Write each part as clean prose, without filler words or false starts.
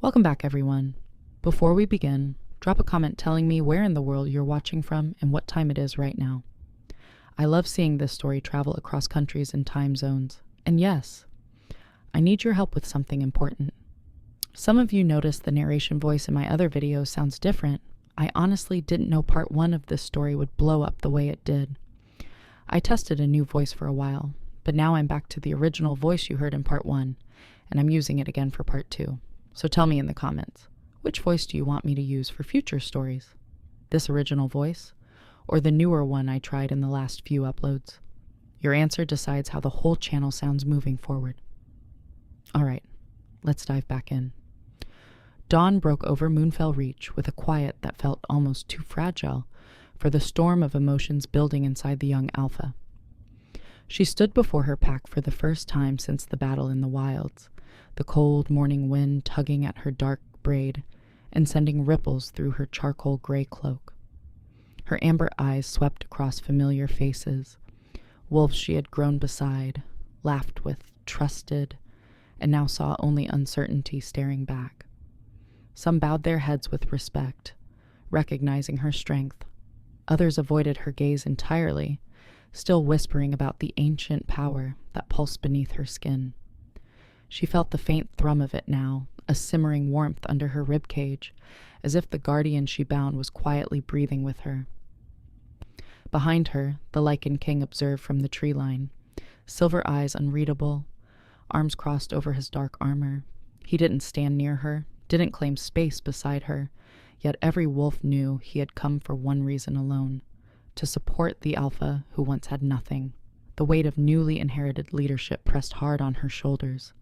Welcome back, everyone. Before we begin, drop a comment telling me where in the world you're watching from and what time it is right now. I love seeing this story travel across countries and time zones. And yes, I need your help with something important. Some of you noticed the narration voice in my other videos sounds different. I honestly didn't know part 1 of this story would blow up the way it did. I tested a new voice for a while, but now I'm back to the original voice you heard in part 1, and I'm using it again for part 2. So tell me in the comments, which voice do you want me to use for future stories? This original voice, or the newer one I tried in the last few uploads? Your answer decides how the whole channel sounds moving forward. Alright, let's dive back in. Dawn broke over Moonfell Reach with a quiet that felt almost too fragile for the storm of emotions building inside the young alpha. She stood before her pack for the first time since the battle in the wilds, the cold morning wind tugging at her dark braid and sending ripples through her charcoal gray cloak. Her amber eyes swept across familiar faces, wolves she had grown beside, laughed with, trusted, and now saw only uncertainty staring back. Some bowed their heads with respect, recognizing her strength. Others avoided her gaze entirely, still whispering about the ancient power that pulsed beneath her skin. She felt the faint thrum of it now, a simmering warmth under her ribcage, as if the guardian she bound was quietly breathing with her. Behind her, the Lycan King observed from the tree line, silver eyes unreadable, arms crossed over his dark armor. He didn't stand near her, didn't claim space beside her, yet every wolf knew he had come for one reason alone, to support the alpha who once had nothing. The weight of newly inherited leadership pressed hard on her shoulders,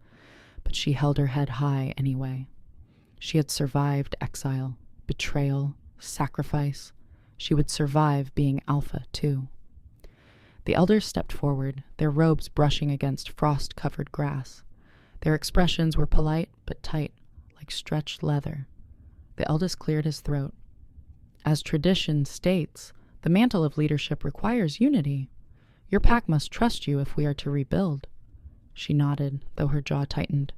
but she held her head high anyway. She had survived exile, betrayal, sacrifice. She would survive being alpha, too. The elders stepped forward, their robes brushing against frost-covered grass. Their expressions were polite but tight, like stretched leather. The eldest cleared his throat. As tradition states, the mantle of leadership requires unity. Your pack must trust you if we are to rebuild. She nodded, though her jaw tightened.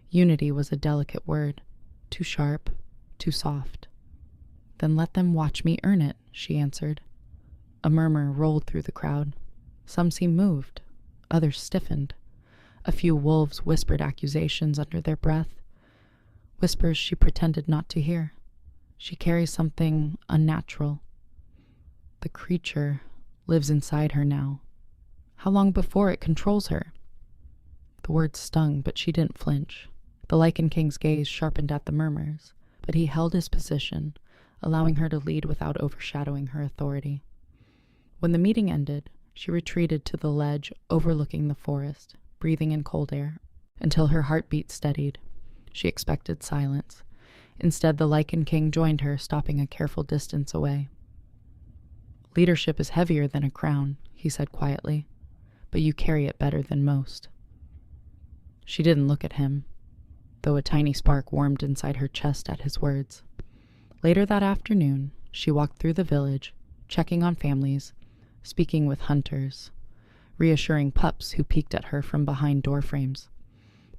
Unity was a delicate word, too sharp, too soft. Then let them watch me earn it, she answered. A murmur rolled through the crowd. Some seemed moved, others stiffened. A few wolves whispered accusations under their breath, whispers she pretended not to hear. She carries something unnatural. The creature lives inside her now. How long before it controls her? The words stung, but she didn't flinch. The Lycan King's gaze sharpened at the murmurs, but he held his position, allowing her to lead without overshadowing her authority. When the meeting ended, she retreated to the ledge overlooking the forest, breathing in cold air, until her heartbeat steadied. She expected silence. Instead, the Lycan King joined her, stopping a careful distance away. Leadership is heavier than a crown, he said quietly, but you carry it better than most. She didn't look at him, though a tiny spark warmed inside her chest at his words. Later that afternoon, she walked through the village, checking on families, speaking with hunters, reassuring pups who peeked at her from behind door frames.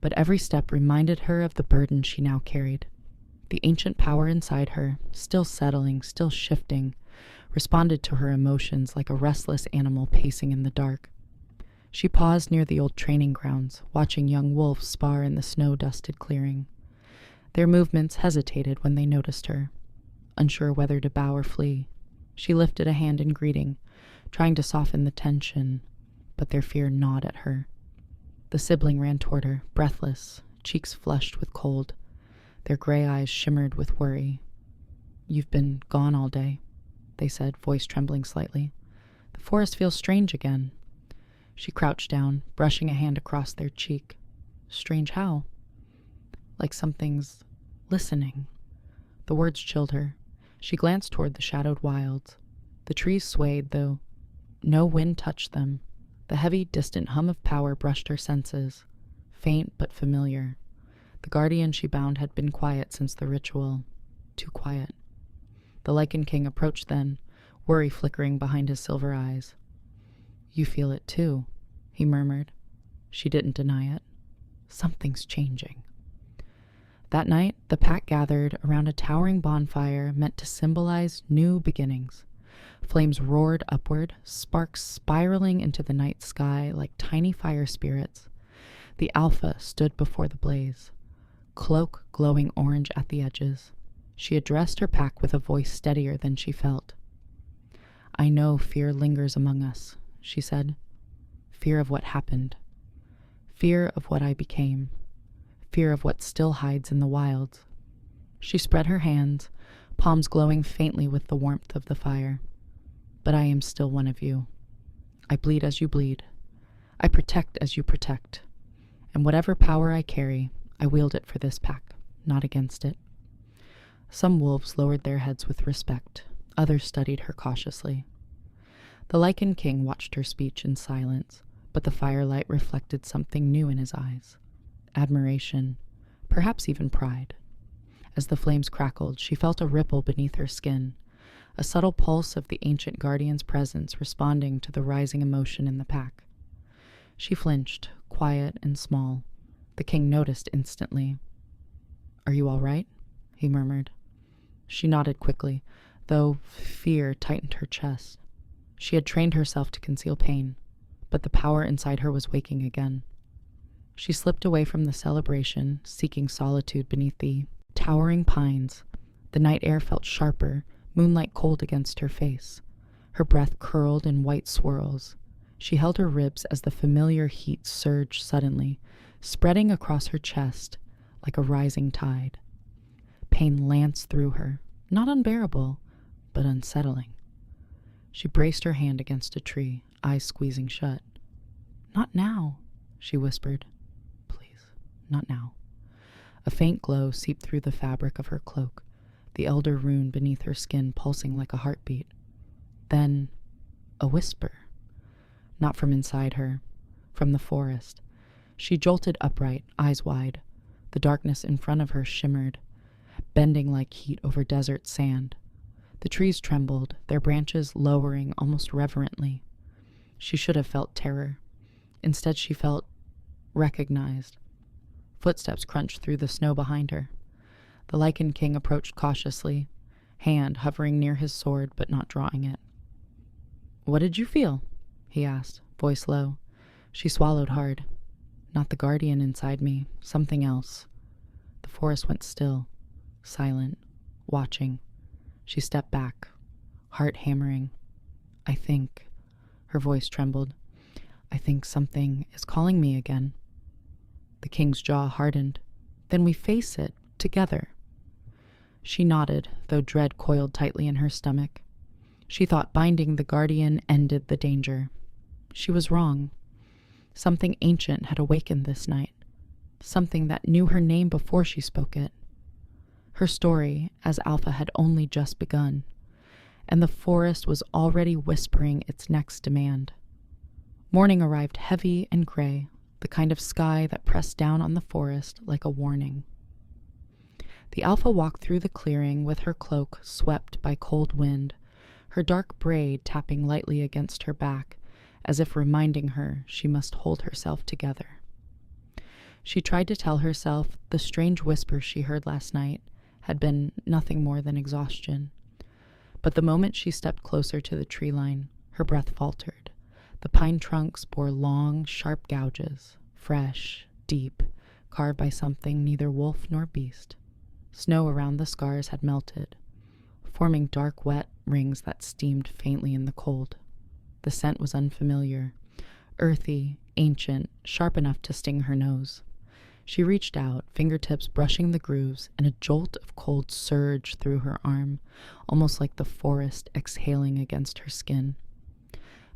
But every step reminded her of the burden she now carried. The ancient power inside her, still settling, still shifting, responded to her emotions like a restless animal pacing in the dark. She paused near the old training grounds, watching young wolves spar in the snow-dusted clearing. Their movements hesitated when they noticed her, unsure whether to bow or flee. She lifted a hand in greeting, trying to soften the tension, but their fear gnawed at her. The sibling ran toward her, breathless, cheeks flushed with cold. Their gray eyes shimmered with worry. "You've been gone all day," they said, voice trembling slightly. "The forest feels strange again." She crouched down, brushing a hand across their cheek. Strange how? Like something's listening. The words chilled her. She glanced toward the shadowed wilds. The trees swayed, though no wind touched them. The heavy, distant hum of power brushed her senses, faint but familiar. The guardian she bound had been quiet since the ritual. Too quiet. The Lycan King approached then, worry flickering behind his silver eyes. "You feel it too," he murmured. She didn't deny it. "Something's changing." That night, the pack gathered around a towering bonfire meant to symbolize new beginnings. Flames roared upward, sparks spiraling into the night sky like tiny fire spirits. The Alpha stood before the blaze, cloak glowing orange at the edges. She addressed her pack with a voice steadier than she felt. "I know fear lingers among us," she said. "Fear of what happened. Fear of what I became. Fear of what still hides in the wilds." She spread her hands, palms glowing faintly with the warmth of the fire. "But I am still one of you. I bleed as you bleed. I protect as you protect. And whatever power I carry, I wield it for this pack, not against it." Some wolves lowered their heads with respect. Others studied her cautiously. The Lycan King watched her speech in silence, but the firelight reflected something new in his eyes. Admiration, perhaps even pride. As the flames crackled, she felt a ripple beneath her skin, a subtle pulse of the ancient guardian's presence responding to the rising emotion in the pack. She flinched, quiet and small. The king noticed instantly. "Are you all right?" he murmured. She nodded quickly, though fear tightened her chest. She had trained herself to conceal pain, but the power inside her was waking again. She slipped away from the celebration, seeking solitude beneath the towering pines. The night air felt sharper, moonlight cold against her face. Her breath curled in white swirls. She held her ribs as the familiar heat surged suddenly, spreading across her chest like a rising tide. Pain lanced through her, not unbearable, but unsettling. She braced her hand against a tree, eyes squeezing shut. "Not now," she whispered. "Please, not now." A faint glow seeped through the fabric of her cloak, the elder rune beneath her skin pulsing like a heartbeat. Then, a whisper. Not from inside her, from the forest. She jolted upright, eyes wide. The darkness in front of her shimmered, bending like heat over desert sand. The trees trembled, their branches lowering almost reverently. She should have felt terror. Instead, she felt recognized. Footsteps crunched through the snow behind her. The Lycan King approached cautiously, hand hovering near his sword but not drawing it. "What did you feel?" he asked, voice low. She swallowed hard. "Not the guardian inside me, something else." The forest went still, silent, watching. She stepped back, heart hammering. "I think," her voice trembled, "I think something is calling me again." The king's jaw hardened. "Then we face it, together." She nodded, though dread coiled tightly in her stomach. She thought binding the guardian ended the danger. She was wrong. Something ancient had awakened this night. Something that knew her name before she spoke it. Her story, as Alpha, had only just begun, and the forest was already whispering its next demand. Morning arrived heavy and gray, the kind of sky that pressed down on the forest like a warning. The Alpha walked through the clearing with her cloak swept by cold wind, her dark braid tapping lightly against her back, as if reminding her she must hold herself together. She tried to tell herself the strange whisper she heard last night had been nothing more than exhaustion. But the moment she stepped closer to the tree line, her breath faltered. The pine trunks bore long, sharp gouges, fresh, deep, carved by something neither wolf nor beast. Snow around the scars had melted, forming dark, wet rings that steamed faintly in the cold. The scent was unfamiliar, earthy, ancient, sharp enough to sting her nose. She reached out, fingertips brushing the grooves, and a jolt of cold surged through her arm, almost like the forest exhaling against her skin.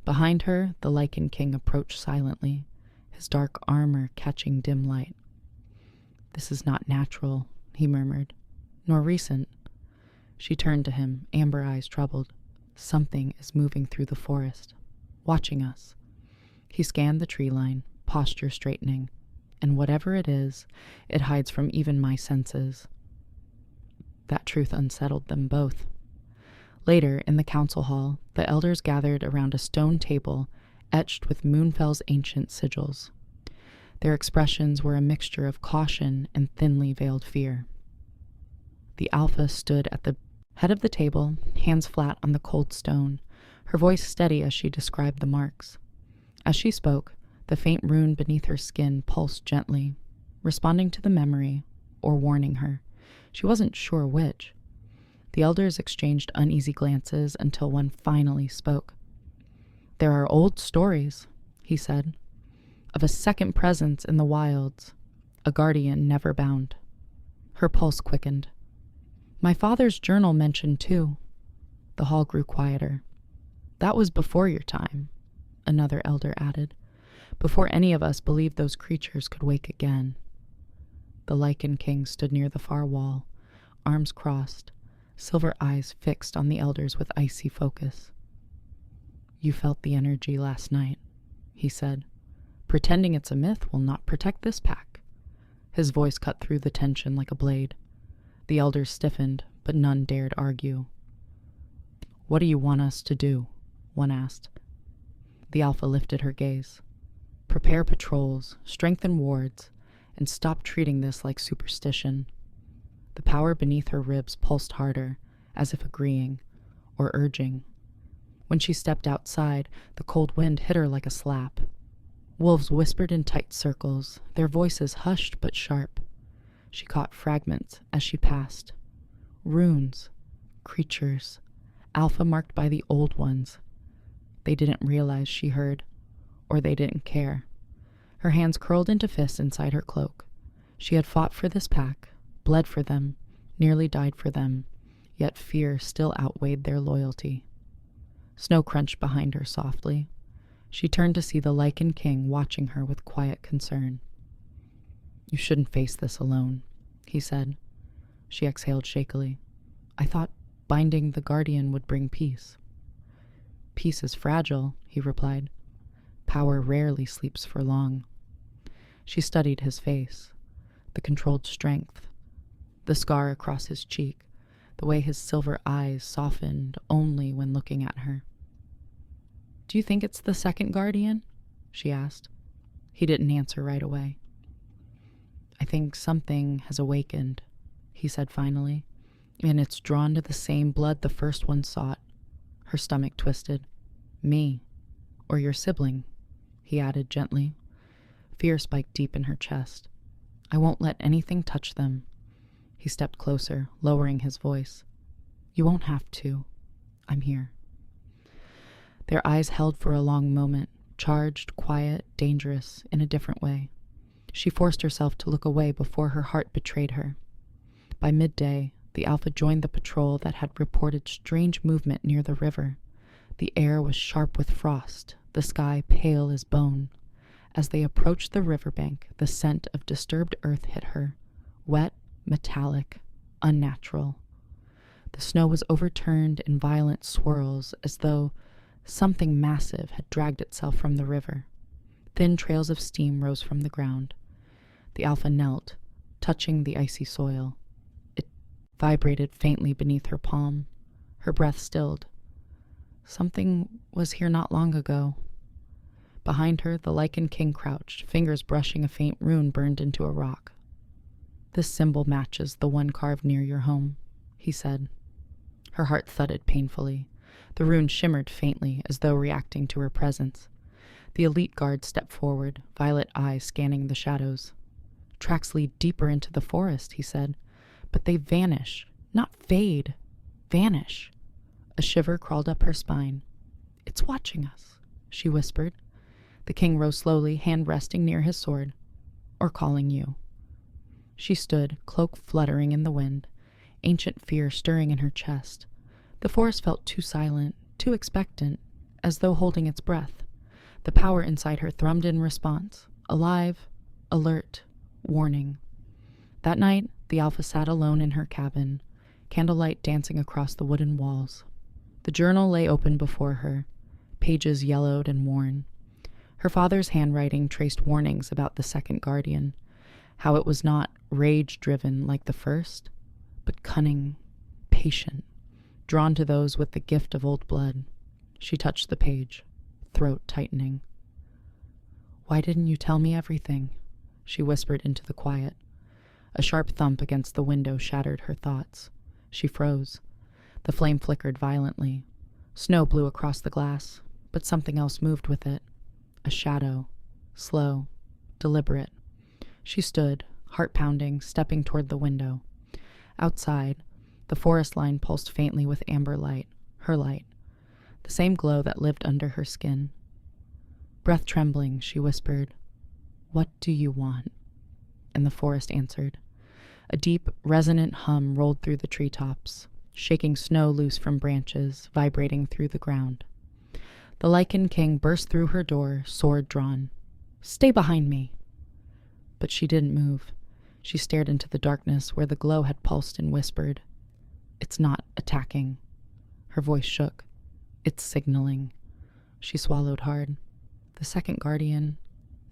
Behind her, the Lycan King approached silently, his dark armor catching dim light. "This is not natural," he murmured, "nor recent." She turned to him, amber eyes troubled. "Something is moving through the forest, watching us." He scanned the tree line, posture straightening. "And whatever it is, it hides from even my senses." That truth unsettled them both. Later, in the council hall, the elders gathered around a stone table etched with Moonfell's ancient sigils. Their expressions were a mixture of caution and thinly veiled fear. The Alpha stood at the head of the table, hands flat on the cold stone, her voice steady as she described the marks. As she spoke, the faint rune beneath her skin pulsed gently, responding to the memory or warning her. She wasn't sure which. The elders exchanged uneasy glances until one finally spoke. "There are old stories," he said, "of a second presence in the wilds, a guardian never bound." Her pulse quickened. "My father's journal mentioned too." The hall grew quieter. "That was before your time," another elder added, "before any of us believed those creatures could wake again." The Lycan King stood near the far wall, arms crossed, silver eyes fixed on the elders with icy focus. "You felt the energy last night," he said. "Pretending it's a myth will not protect this pack." His voice cut through the tension like a blade. The elders stiffened, but none dared argue. "What do you want us to do?" one asked. The Alpha lifted her gaze. "Prepare patrols, strengthen wards, and stop treating this like superstition." The power beneath her ribs pulsed harder, as if agreeing, or urging. When she stepped outside, the cold wind hit her like a slap. Wolves whispered in tight circles, their voices hushed but sharp. She caught fragments as she passed. Runes, creatures, Alpha marked by the old ones. They didn't realize she heard, or they didn't care. Her hands curled into fists inside her cloak. She had fought for this pack, bled for them, nearly died for them, yet fear still outweighed their loyalty. Snow crunched behind her softly. She turned to see the Lycan King watching her with quiet concern. "You shouldn't face this alone," he said. She exhaled shakily. "I thought binding the guardian would bring peace." "Peace is fragile," he replied. "Power rarely sleeps for long." She studied his face, the controlled strength, the scar across his cheek, the way his silver eyes softened only when looking at her. "Do you think it's the second guardian?" she asked. He didn't answer right away. "I think something has awakened," he said finally, "and it's drawn to the same blood the first one sought." Her stomach twisted. "Me, or your sibling," he added gently. Fear spiked deep in her chest. "I won't let anything touch them." He stepped closer, lowering his voice. "You won't have to. I'm here." Their eyes held for a long moment, charged, quiet, dangerous, in a different way. She forced herself to look away before her heart betrayed her. By midday, the Alpha joined the patrol that had reported strange movement near the river. The air was sharp with frost, the sky pale as bone. As they approached the riverbank, the scent of disturbed earth hit her, wet, metallic, unnatural. The snow was overturned in violent swirls, as though something massive had dragged itself from the river. Thin trails of steam rose from the ground. The Alpha knelt, touching the icy soil. It vibrated faintly beneath her palm. Her breath stilled. Something was here not long ago. Behind her, the Lycan King crouched, fingers brushing a faint rune burned into a rock. "This symbol matches the one carved near your home," he said. Her heart thudded painfully. The rune shimmered faintly, as though reacting to her presence. The elite guard stepped forward, violet eyes scanning the shadows. "Tracks lead deeper into the forest," he said. "But they vanish, not fade, vanish." A shiver crawled up her spine. "It's watching us," she whispered. The king rose slowly, hand resting near his sword. "Or calling you." She stood, cloak fluttering in the wind, ancient fear stirring in her chest. The forest felt too silent, too expectant, as though holding its breath. The power inside her thrummed in response, alive, alert, warning. That night, the Alpha sat alone in her cabin, candlelight dancing across the wooden walls. The journal lay open before her, pages yellowed and worn. Her father's handwriting traced warnings about the second guardian, how it was not rage-driven like the first, but cunning, patient, drawn to those with the gift of old blood. She touched the page, throat tightening. "Why didn't you tell me everything?" she whispered into the quiet. A sharp thump against the window shattered her thoughts. She froze. The flame flickered violently. Snow blew across the glass, but something else moved with it. A shadow. Slow. Deliberate. She stood, heart pounding, stepping toward the window. Outside, the forest line pulsed faintly with amber light, her light, the same glow that lived under her skin. Breath trembling, she whispered, "What do you want?" And the forest answered. A deep, resonant hum rolled through the treetops, shaking snow loose from branches, vibrating through the ground. The Lycan King burst through her door, sword drawn. "Stay behind me!" But she didn't move. She stared into the darkness where the glow had pulsed and whispered, "It's not attacking." Her voice shook. "It's signaling." She swallowed hard. "The second guardian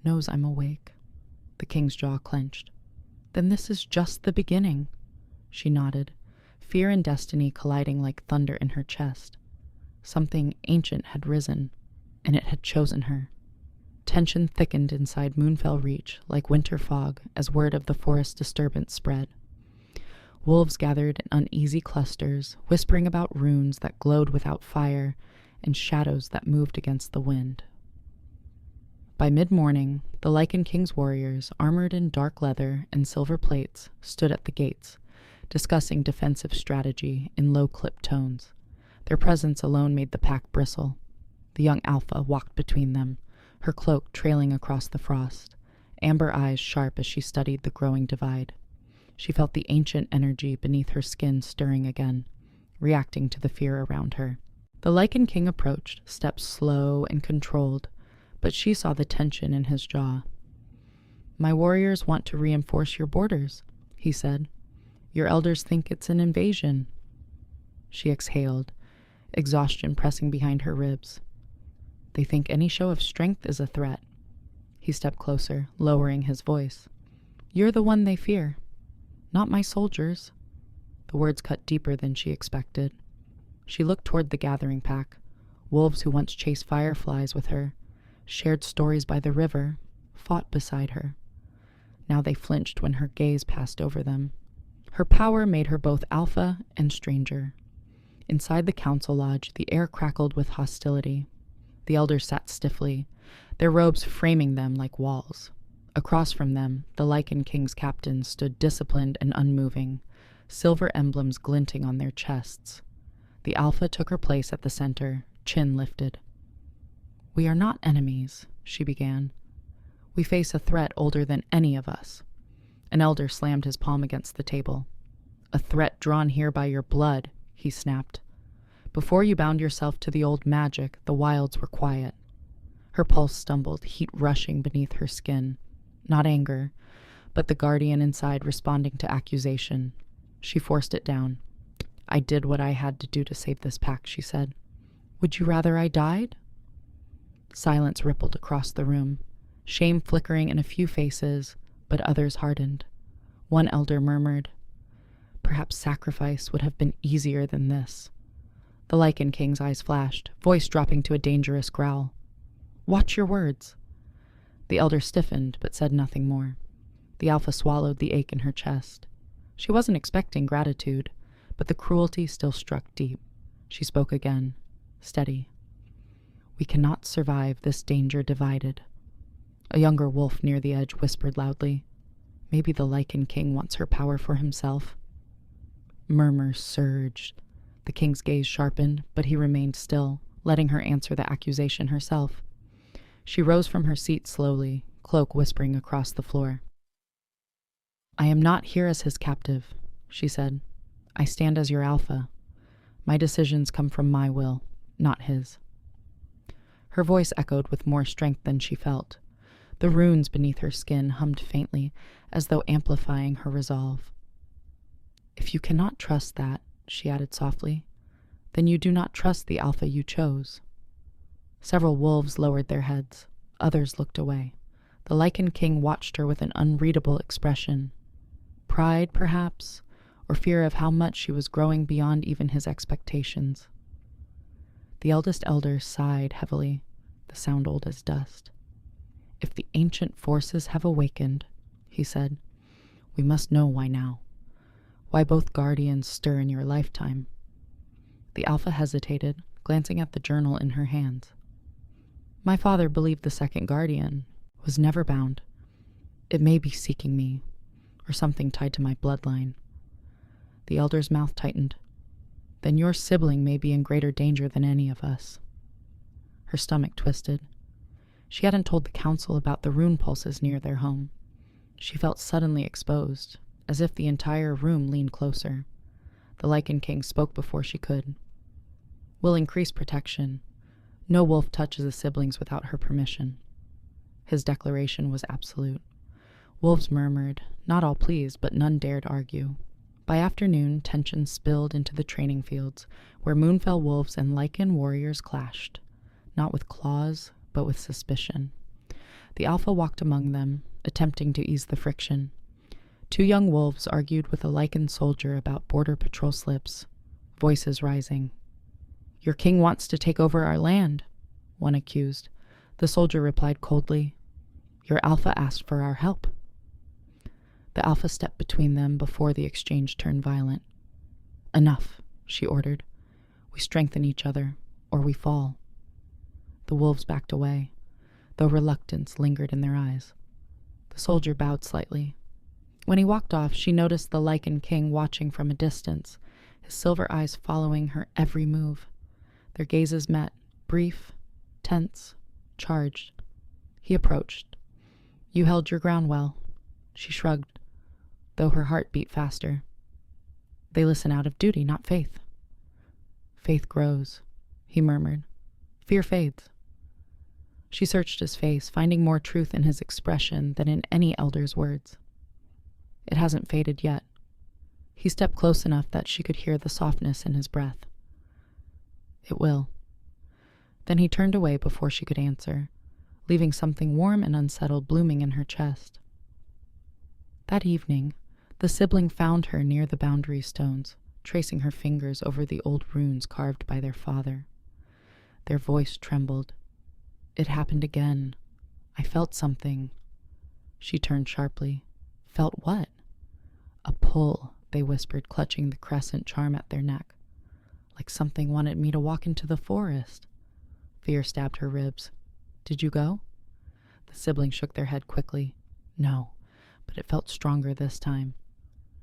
knows I'm awake." The king's jaw clenched. "Then this is just the beginning." She nodded, fear and destiny colliding like thunder in her chest. Something ancient had risen, and it had chosen her. Tension thickened inside Moonfell Reach like winter fog as word of the forest disturbance spread. Wolves gathered in uneasy clusters, whispering about runes that glowed without fire and shadows that moved against the wind. By mid-morning, the Lycan King's warriors, armored in dark leather and silver plates, stood at the gates, discussing defensive strategy in low-clipped tones. Their presence alone made the pack bristle. The young Alpha walked between them, her cloak trailing across the frost, amber eyes sharp as she studied the growing divide. She felt the ancient energy beneath her skin stirring again, reacting to the fear around her. The Lycan King approached, steps slow and controlled, but she saw the tension in his jaw. "My warriors want to reinforce your borders," he said. "Your elders think it's an invasion." She exhaled, exhaustion pressing behind her ribs. "They think any show of strength is a threat." He stepped closer, lowering his voice. "You're the one they fear, not my soldiers." The words cut deeper than she expected. She looked toward the gathering pack, wolves who once chased fireflies with her, shared stories by the river, fought beside her. Now they flinched when her gaze passed over them. Her power made her both alpha and stranger. Inside the council lodge, the air crackled with hostility. The elders sat stiffly, their robes framing them like walls. Across from them, the Lycan King's captains stood disciplined and unmoving, silver emblems glinting on their chests. The alpha took her place at the center, chin lifted. "We are not enemies," she began. "We face a threat older than any of us." An elder slammed his palm against the table. "A threat drawn here by your blood," he snapped. "Before you bound yourself to the old magic, the wilds were quiet." Her pulse stumbled, heat rushing beneath her skin. Not anger, but the guardian inside responding to accusation. She forced it down. "I did what I had to do to save this pack," she said. "Would you rather I died?" Silence rippled across the room, shame flickering in a few faces, but others hardened. One elder murmured, "Perhaps sacrifice would have been easier than this." The Lycan King's eyes flashed, voice dropping to a dangerous growl. "Watch your words." The elder stiffened, but said nothing more. The alpha swallowed the ache in her chest. She wasn't expecting gratitude, but the cruelty still struck deep. She spoke again, steady. "We cannot survive this danger divided." A younger wolf near the edge whispered loudly, "Maybe the Lycan King wants her power for himself." Murmurs surged. The king's gaze sharpened, but he remained still, letting her answer the accusation herself. She rose from her seat slowly, cloak whispering across the floor. "I am not here as his captive," she said. "I stand as your alpha. My decisions come from my will, not his." Her voice echoed with more strength than she felt. The runes beneath her skin hummed faintly, as though amplifying her resolve. "If you cannot trust that," she added softly, "then you do not trust the alpha you chose." Several wolves lowered their heads. Others looked away. The Lycan King watched her with an unreadable expression. Pride, perhaps, or fear of how much she was growing beyond even his expectations. The eldest elder sighed heavily, the sound old as dust. "If the ancient forces have awakened," he said. "We must know why now. Why both guardians stir in your lifetime." The alpha hesitated, glancing at the journal in her hands. "My father believed the second guardian was never bound. It may be seeking me, or something tied to my bloodline." The elder's mouth tightened. "Then your sibling may be in greater danger than any of us." Her stomach twisted. She hadn't told the council about the rune pulses near their home. She felt suddenly exposed, as if the entire room leaned closer. The Lycan King spoke before she could. "We'll increase protection. No wolf touches the siblings without her permission." His declaration was absolute. Wolves murmured, not all pleased, but none dared argue. By afternoon, tension spilled into the training fields, where Moonfell wolves and Lycan warriors clashed, not with claws, but with suspicion. The alpha walked among them, attempting to ease the friction. Two young wolves argued with a Lycan soldier about border patrol slips, voices rising. "Your king wants to take over our land," one accused. The soldier replied coldly, "Your alpha asked for our help." The alpha stepped between them before the exchange turned violent. "Enough," she ordered. "We strengthen each other, or we fall." The wolves backed away, though reluctance lingered in their eyes. The soldier bowed slightly. When he walked off, she noticed the Lycan King watching from a distance, his silver eyes following her every move. Their gazes met, brief, tense, charged. He approached. "You held your ground well." She shrugged, though her heart beat faster. "They listen out of duty, not faith." "Faith grows," he murmured. "Fear fades." She searched his face, finding more truth in his expression than in any elder's words. "It hasn't faded yet." He stepped close enough that she could hear the softness in his breath. "It will." Then he turned away before she could answer, leaving something warm and unsettled blooming in her chest. That evening, the sibling found her near the boundary stones, tracing her fingers over the old runes carved by their father. Their voice trembled. "It happened again. I felt something." She turned sharply. "Felt what?" "A pull," they whispered, clutching the crescent charm at their neck. "Like something wanted me to walk into the forest." Fear stabbed her ribs. "Did you go?" The siblings shook their head quickly. "No, but it felt stronger this time."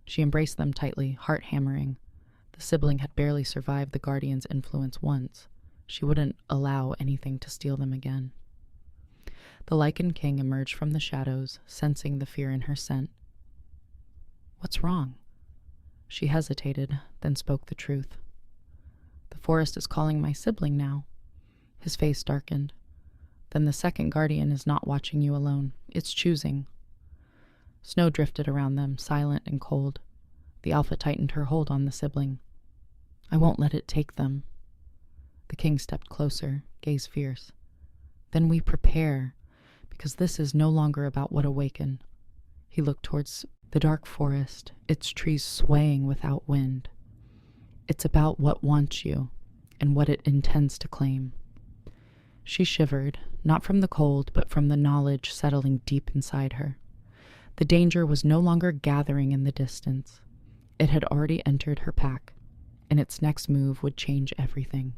She embraced them tightly, heart hammering. The sibling had barely survived the guardian's influence once. She wouldn't allow anything to steal them again. The Lycan King emerged from the shadows, sensing the fear in her scent. "What's wrong?" She hesitated, then spoke the truth. "The forest is calling my sibling now." His face darkened. "Then the second guardian is not watching you alone. It's choosing." Snow drifted around them, silent and cold. The alpha tightened her hold on the sibling. "I won't let it take them." The king stepped closer, gaze fierce. "Then we prepare, because this is no longer about what awaken." He looked towards the dark forest, its trees swaying without wind. "It's about what wants you, and what it intends to claim." She shivered, not from the cold, but from the knowledge settling deep inside her. The danger was no longer gathering in the distance. It had already entered her pack, and its next move would change everything.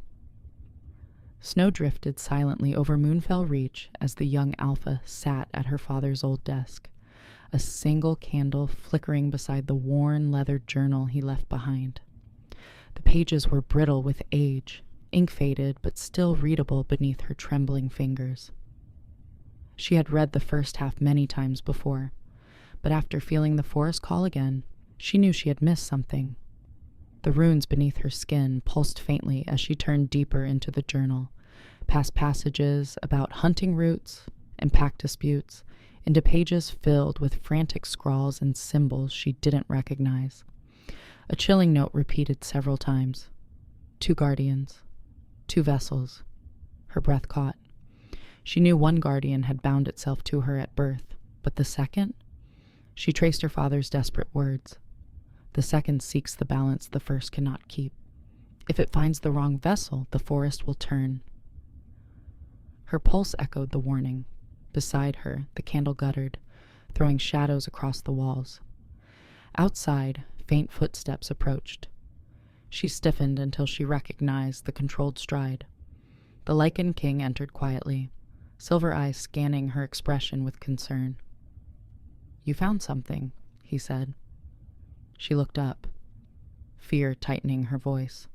Snow drifted silently over Moonfell Reach as the young alpha sat at her father's old desk, a single candle flickering beside the worn leather journal he left behind. The pages were brittle with age, ink faded but still readable beneath her trembling fingers. She had read the first half many times before, but after feeling the forest call again, she knew she had missed something. The runes beneath her skin pulsed faintly as she turned deeper into the journal, past passages about hunting routes and pack disputes, into pages filled with frantic scrawls and symbols she didn't recognize. A chilling note repeated several times. 2 guardians. 2 vessels. Her breath caught. She knew one guardian had bound itself to her at birth, but the second? She traced her father's desperate words. The second seeks the balance the first cannot keep. If it finds the wrong vessel, the forest will turn. Her pulse echoed the warning. Beside her, the candle guttered. throwing shadows across the walls. Outside, faint footsteps approached. She stiffened until she recognized the controlled stride. The Lycan King entered quietly, silver eyes scanning her expression with concern. "You found something," he said. She looked up, fear tightening her voice.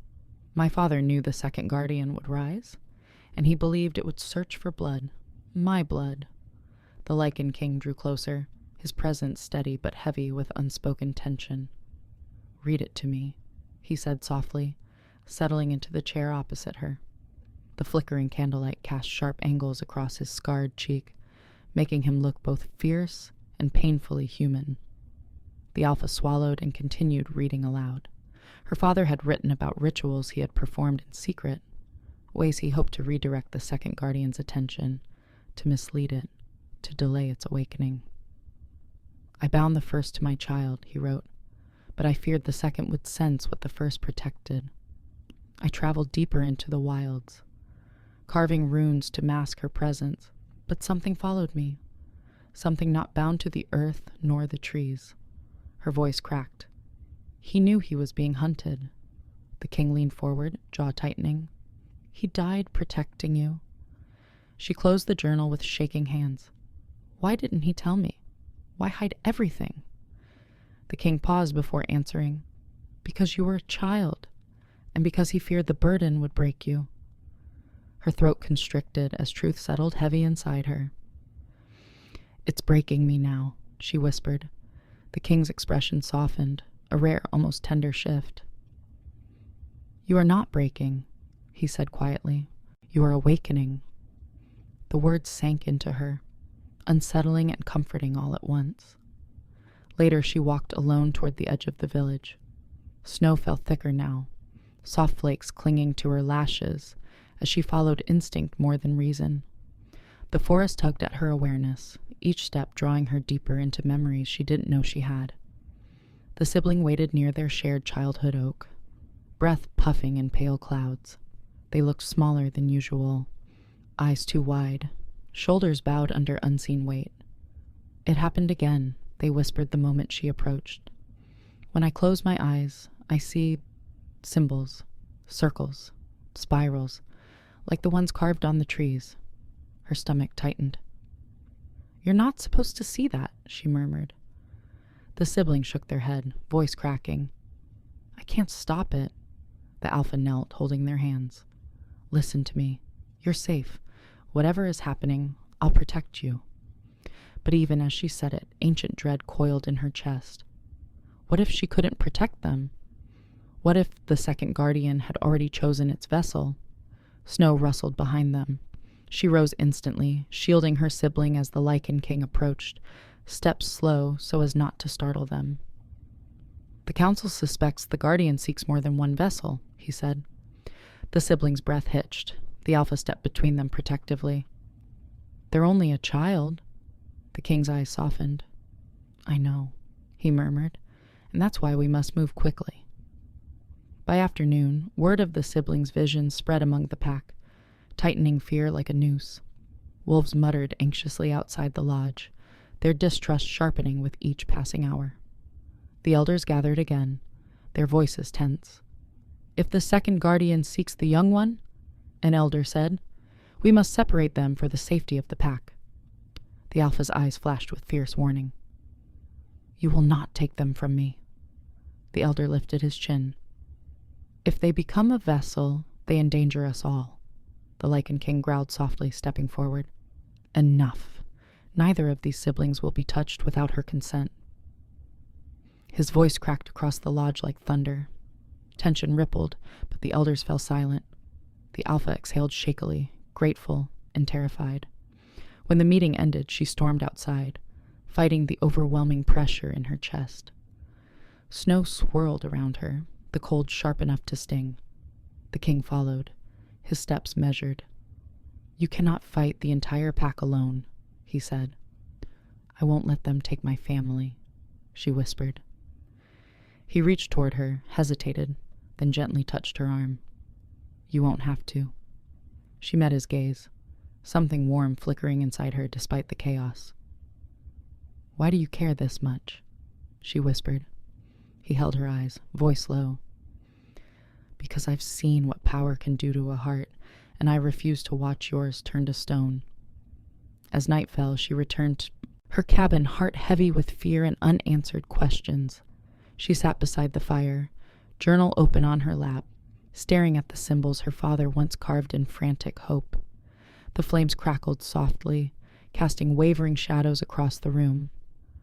"My father knew the second guardian would rise, and he believed it would search for blood. My blood." The Lycan King drew closer, his presence steady but heavy with unspoken tension. "Read it to me," he said softly, settling into the chair opposite her. The flickering candlelight cast sharp angles across his scarred cheek, making him look both fierce and painfully human. The Alpha swallowed and continued reading aloud. Her father had written about rituals he had performed in secret, ways he hoped to redirect the second guardian's attention, to mislead it, to delay its awakening. "I bound the first to my child," he wrote, "but I feared the second would sense what the first protected. I traveled deeper into the wilds, carving runes to mask her presence, but something followed me, something not bound to the earth nor the trees." Her voice cracked. "He knew he was being hunted." The king leaned forward, jaw tightening. "He died protecting you." She closed the journal with shaking hands. "Why didn't he tell me? Why hide everything?" The king paused before answering. "Because you were a child, and because he feared the burden would break you." Her throat constricted as truth settled heavy inside her. "It's breaking me now," she whispered. The king's expression softened, a rare, almost tender shift. "You are not breaking," he said quietly. "You are awakening." The words sank into her, unsettling and comforting all at once. Later, she walked alone toward the edge of the village. Snow fell thicker now, soft flakes clinging to her lashes as she followed instinct more than reason. The forest tugged at her awareness, each step drawing her deeper into memories she didn't know she had. The sibling waited near their shared childhood oak, breath puffing in pale clouds. They looked smaller than usual, eyes too wide, shoulders bowed under unseen weight. "It happened again," they whispered the moment she approached. "When I close my eyes, I see symbols, circles, spirals, like the ones carved on the trees." Her stomach tightened. "You're not supposed to see that," she murmured. The siblings shook their head, voice cracking. "I can't stop it." The Alpha knelt, holding their hands. "Listen to me. You're safe. Whatever is happening, I'll protect you." But even as she said it, ancient dread coiled in her chest. What if she couldn't protect them? What if the second guardian had already chosen its vessel? Snow rustled behind them. She rose instantly, shielding her sibling as the Lycan King approached, steps slow so as not to startle them. "The council suspects the guardian seeks more than one vessel," he said. The siblings' breath hitched. The Alpha stepped between them protectively. "They're only a child." The king's eyes softened. "I know," he murmured, "and that's why we must move quickly." By afternoon, word of the siblings' vision spread among the pack, tightening fear like a noose. Wolves muttered anxiously outside the lodge, their distrust sharpening with each passing hour. The elders gathered again, their voices tense. "If the second guardian seeks the young one," an elder said, "we must separate them for the safety of the pack." The Alpha's eyes flashed with fierce warning. "You will not take them from me." The elder lifted his chin. "If they become a vessel, they endanger us all," the Lycan King growled softly, stepping forward. "Enough. Neither of these siblings will be touched without her consent." His voice cracked across the lodge like thunder. Tension rippled, but the elders fell silent. The Alpha exhaled shakily, grateful and terrified. When the meeting ended, she stormed outside, fighting the overwhelming pressure in her chest. Snow swirled around her, the cold sharp enough to sting. The king followed, his steps measured. "You cannot fight the entire pack alone," he said. "I won't let them take my family," she whispered. He reached toward her, hesitated, then gently touched her arm. "You won't have to." She met his gaze, something warm flickering inside her despite the chaos. Why do you care this much?" she whispered. He held her eyes, voice low. "Because I've seen what power can do to a heart, and I refuse to watch yours turn to stone." As night fell, she returned to her cabin, heart heavy with fear and unanswered questions. She sat beside the fire, journal open on her lap, staring at the symbols her father once carved in frantic hope. The flames crackled softly, casting wavering shadows across the room.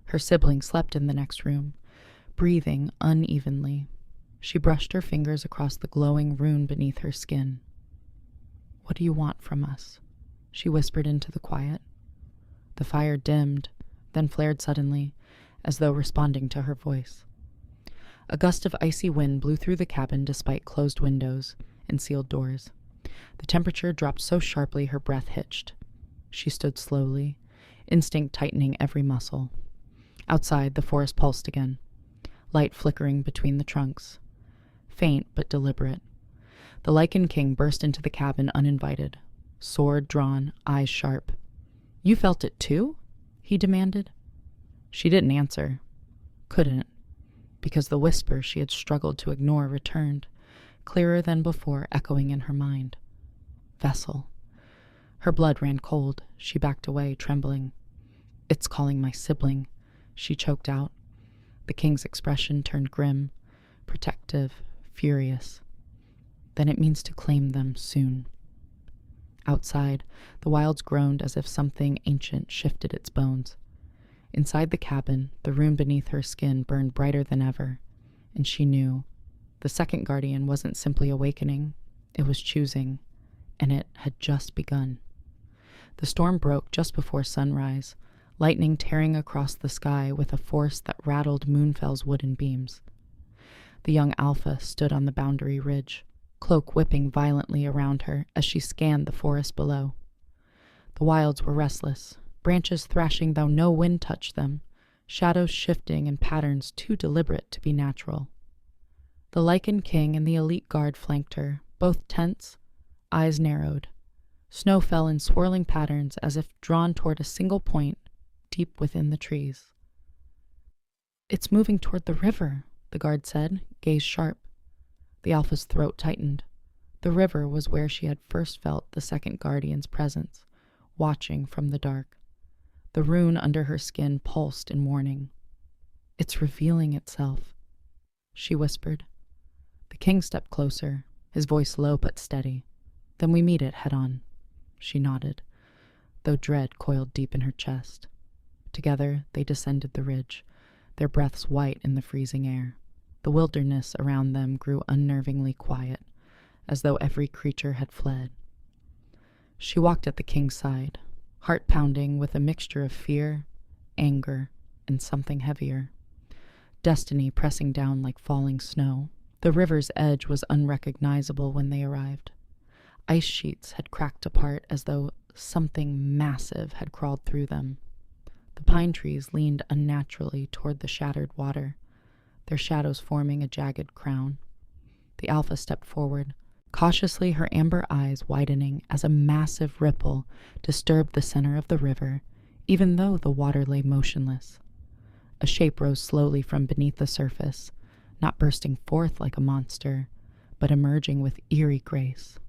Her sibling slept in the next room, breathing unevenly. She brushed her fingers across the glowing rune beneath her skin. "What do you want from us?" she whispered into the quiet. The fire dimmed, then flared suddenly, as though responding to her voice. A gust of icy wind blew through the cabin despite closed windows and sealed doors. The temperature dropped so sharply her breath hitched. She stood slowly, instinct tightening every muscle. Outside, the forest pulsed again, light flickering between the trunks. Faint but deliberate. The Lycan King burst into the cabin uninvited, sword drawn, eyes sharp. "You felt it too?" he demanded. She didn't answer. Couldn't, because the whisper she had struggled to ignore returned, clearer than before, echoing in her mind. Vessel. Her blood ran cold. She backed away, trembling. "It's calling my sibling," she choked out. The king's expression turned grim, protective, furious. "Then it means to claim them soon." Outside, the wilds groaned as if something ancient shifted its bones. Inside the cabin, the rune beneath her skin burned brighter than ever, and she knew the second guardian wasn't simply awakening, it was choosing, and it had just begun. The storm broke just before sunrise, lightning tearing across the sky with a force that rattled Moonfell's wooden beams. The young Alpha stood on the boundary ridge, cloak whipping violently around her as she scanned the forest below. The wilds were restless, branches thrashing though no wind touched them, shadows shifting in patterns too deliberate to be natural. The Lycan King and the elite guard flanked her, both tense, eyes narrowed. Snow fell in swirling patterns as if drawn toward a single point deep within the trees. "It's moving toward the river," the guard said, gaze sharp. The Alpha's throat tightened. The river was where she had first felt the second guardian's presence, watching from the dark. The rune under her skin pulsed in warning. "It's revealing itself," she whispered. The king stepped closer, his voice low but steady. "Then we meet it head on." She nodded, though dread coiled deep in her chest. Together they descended the ridge, their breaths white in the freezing air. The wilderness around them grew unnervingly quiet, as though every creature had fled. She walked at the king's side, heart pounding with a mixture of fear, anger, and something heavier. Destiny pressing down like falling snow. The river's edge was unrecognizable when they arrived. Ice sheets had cracked apart as though something massive had crawled through them. The pine trees leaned unnaturally toward the shattered water, their shadows forming a jagged crown. The Alpha stepped forward, cautiously, her amber eyes widening as a massive ripple disturbed the center of the river, even though the water lay motionless. A shape rose slowly from beneath the surface, not bursting forth like a monster, but emerging with eerie grace.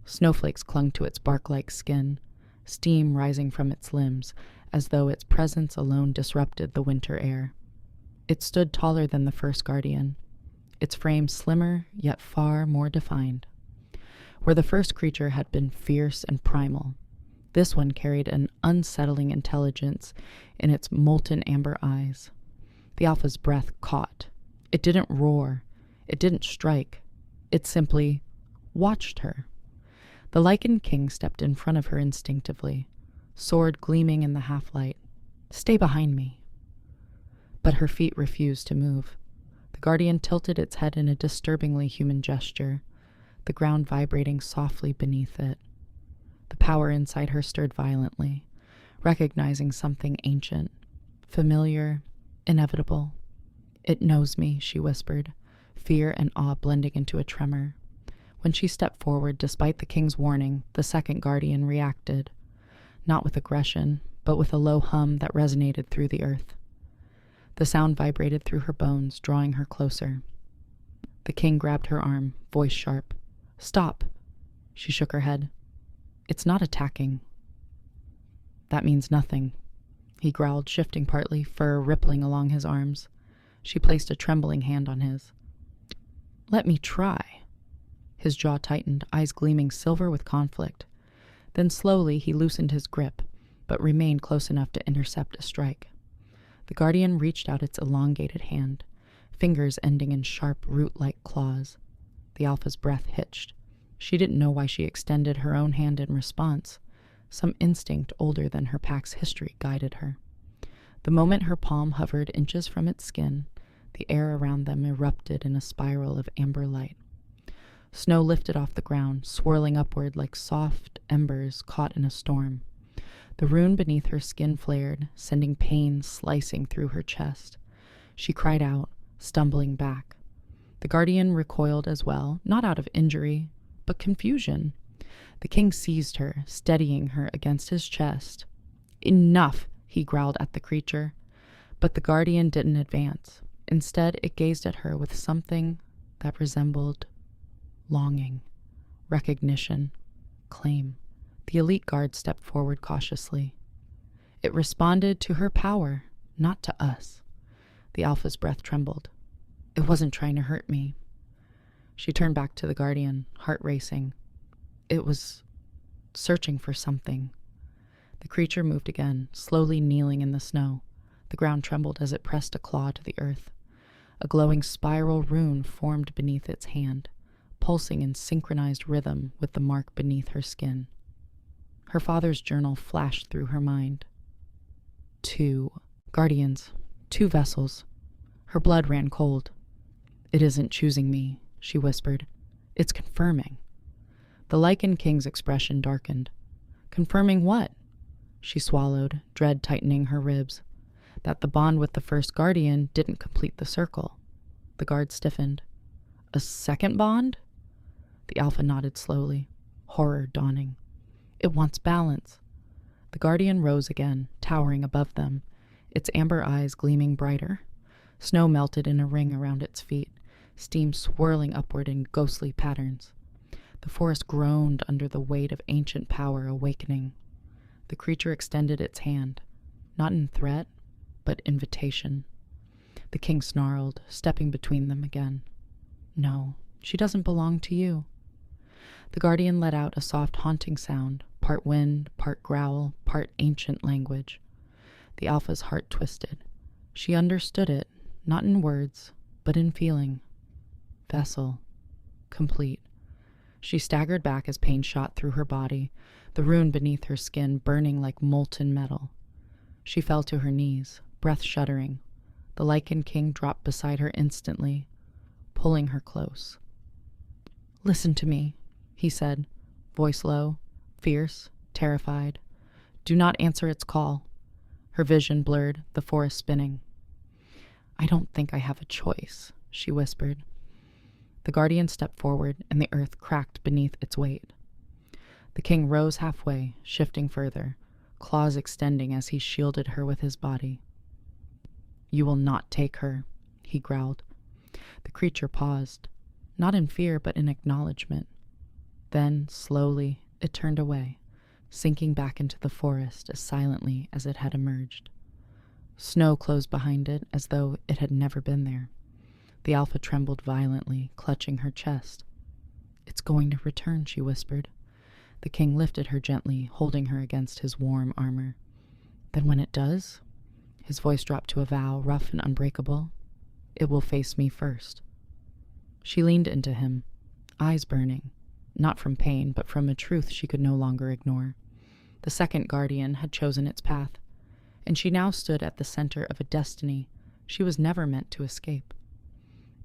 Snowflakes clung to its bark-like skin, steam rising from its limbs, as though its presence alone disrupted the winter air. It stood taller than the first guardian, its frame slimmer yet far more defined. Where the first creature had been fierce and primal, this one carried an unsettling intelligence in its molten amber eyes. The Alpha's breath caught. It didn't roar. It didn't strike. It simply watched her. The Lycan King stepped in front of her instinctively, sword gleaming in the half-light. "Stay behind me." But her feet refused to move. The guardian tilted its head in a disturbingly human gesture, the ground vibrating softly beneath it. The power inside her stirred violently, recognizing something ancient, familiar, inevitable. "It knows me," she whispered, fear and awe blending into a tremor. When she stepped forward, despite the king's warning, the second guardian reacted, not with aggression, but with a low hum that resonated through the earth. The sound vibrated through her bones, drawing her closer. The king grabbed her arm, voice sharp. "Stop!" She shook her head. "It's not attacking." "That means nothing," he growled, shifting partly, fur rippling along his arms. She placed a trembling hand on his. "Let me try." His jaw tightened, eyes gleaming silver with conflict. Then slowly he loosened his grip, but remained close enough to intercept a strike. The guardian reached out its elongated hand, fingers ending in sharp, root-like claws. The alpha's breath hitched. She didn't know why she extended her own hand in response. Some instinct older than her pack's history guided her. The moment her palm hovered inches from its skin, the air around them erupted in a spiral of amber light. Snow lifted off the ground, swirling upward like soft embers caught in a storm. The rune beneath her skin flared, sending pain slicing through her chest. She cried out, stumbling back. The guardian recoiled as well, not out of injury, but confusion. The king seized her, steadying her against his chest. "Enough!" he growled at the creature. But the guardian didn't advance. Instead, it gazed at her with something that resembled longing, recognition, claim. The elite guard stepped forward cautiously. It responded to her power, not to us. The alpha's breath trembled. "It wasn't trying to hurt me." She turned back to the guardian, heart racing. It was searching for something. The creature moved again, slowly kneeling in the snow. The ground trembled as it pressed a claw to the earth. A glowing spiral rune formed beneath its hand, pulsing in synchronized rhythm with the mark beneath her skin. Her father's journal flashed through her mind. 2 guardians, 2 vessels. Her blood ran cold. "It isn't choosing me," she whispered. "It's confirming." The Lycan King's expression darkened. "Confirming what?" She swallowed, dread tightening her ribs. That the bond with the first guardian didn't complete the circle. The guard stiffened. "A second bond?" The alpha nodded slowly, horror dawning. "It wants balance." The guardian rose again, towering above them, its amber eyes gleaming brighter. Snow melted in a ring around its feet, steam swirling upward in ghostly patterns. The forest groaned under the weight of ancient power awakening. The creature extended its hand, not in threat, but invitation. The king snarled, stepping between them again. "No, she doesn't belong to you." The guardian let out a soft haunting sound, part wind, part growl, part ancient language. The alpha's heart twisted. She understood it, not in words, but in feeling. Vessel. Complete. She staggered back as pain shot through her body, the rune beneath her skin burning like molten metal. She fell to her knees, breath shuddering. The Lycan King dropped beside her instantly, pulling her close. "Listen to me," he said, voice low, fierce, terrified. "Do not answer its call." Her vision blurred, the forest spinning. "I don't think I have a choice," she whispered. The guardian stepped forward, and the earth cracked beneath its weight. The king rose halfway, shifting further, claws extending as he shielded her with his body. "You will not take her," he growled. The creature paused, not in fear but in acknowledgement. Then, slowly, it turned away, sinking back into the forest as silently as it had emerged. Snow closed behind it as though it had never been there. The alpha trembled violently, clutching her chest. "It's going to return," she whispered. The king lifted her gently, holding her against his warm armor. "Then when it does," his voice dropped to a vow, rough and unbreakable, "it will face me first." She leaned into him, eyes burning, not from pain, but from a truth she could no longer ignore. The second guardian had chosen its path, and she now stood at the center of a destiny she was never meant to escape.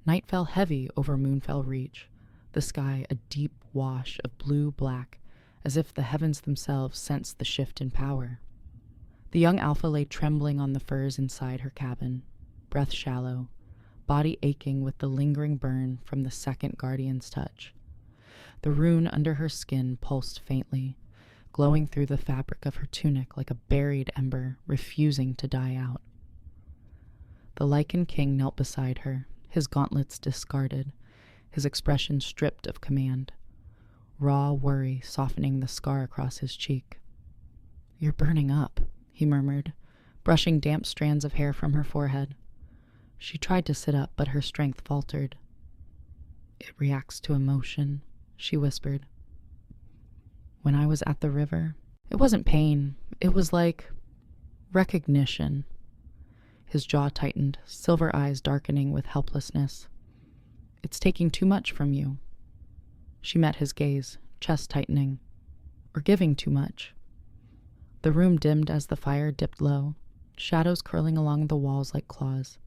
Night fell heavy over Moonfell Reach, the sky a deep wash of blue-black, as if the heavens themselves sensed the shift in power. The young alpha lay trembling on the furs inside her cabin, breath shallow, body aching with the lingering burn from the second guardian's touch. The rune under her skin pulsed faintly, glowing through the fabric of her tunic like a buried ember, refusing to die out. The Lycan King knelt beside her, his gauntlets discarded, his expression stripped of command, raw worry softening the scar across his cheek. "You're burning up," he murmured, brushing damp strands of hair from her forehead. She tried to sit up, but her strength faltered. "It reacts to emotion," she whispered. "When I was at the river, it wasn't pain. It was like recognition." His jaw tightened, silver eyes darkening with helplessness. "It's taking too much from you." She met his gaze, chest tightening. "Or giving too much." The room dimmed as the fire dipped low, shadows curling along the walls like claws.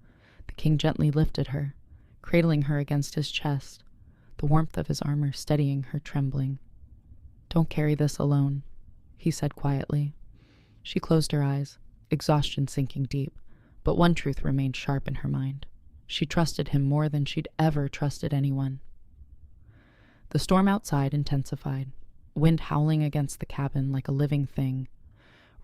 The king gently lifted her, cradling her against his chest, the warmth of his armor steadying her trembling. "Don't carry this alone," he said quietly. She closed her eyes, exhaustion sinking deep, but one truth remained sharp in her mind. She trusted him more than she'd ever trusted anyone. The storm outside intensified, wind howling against the cabin like a living thing,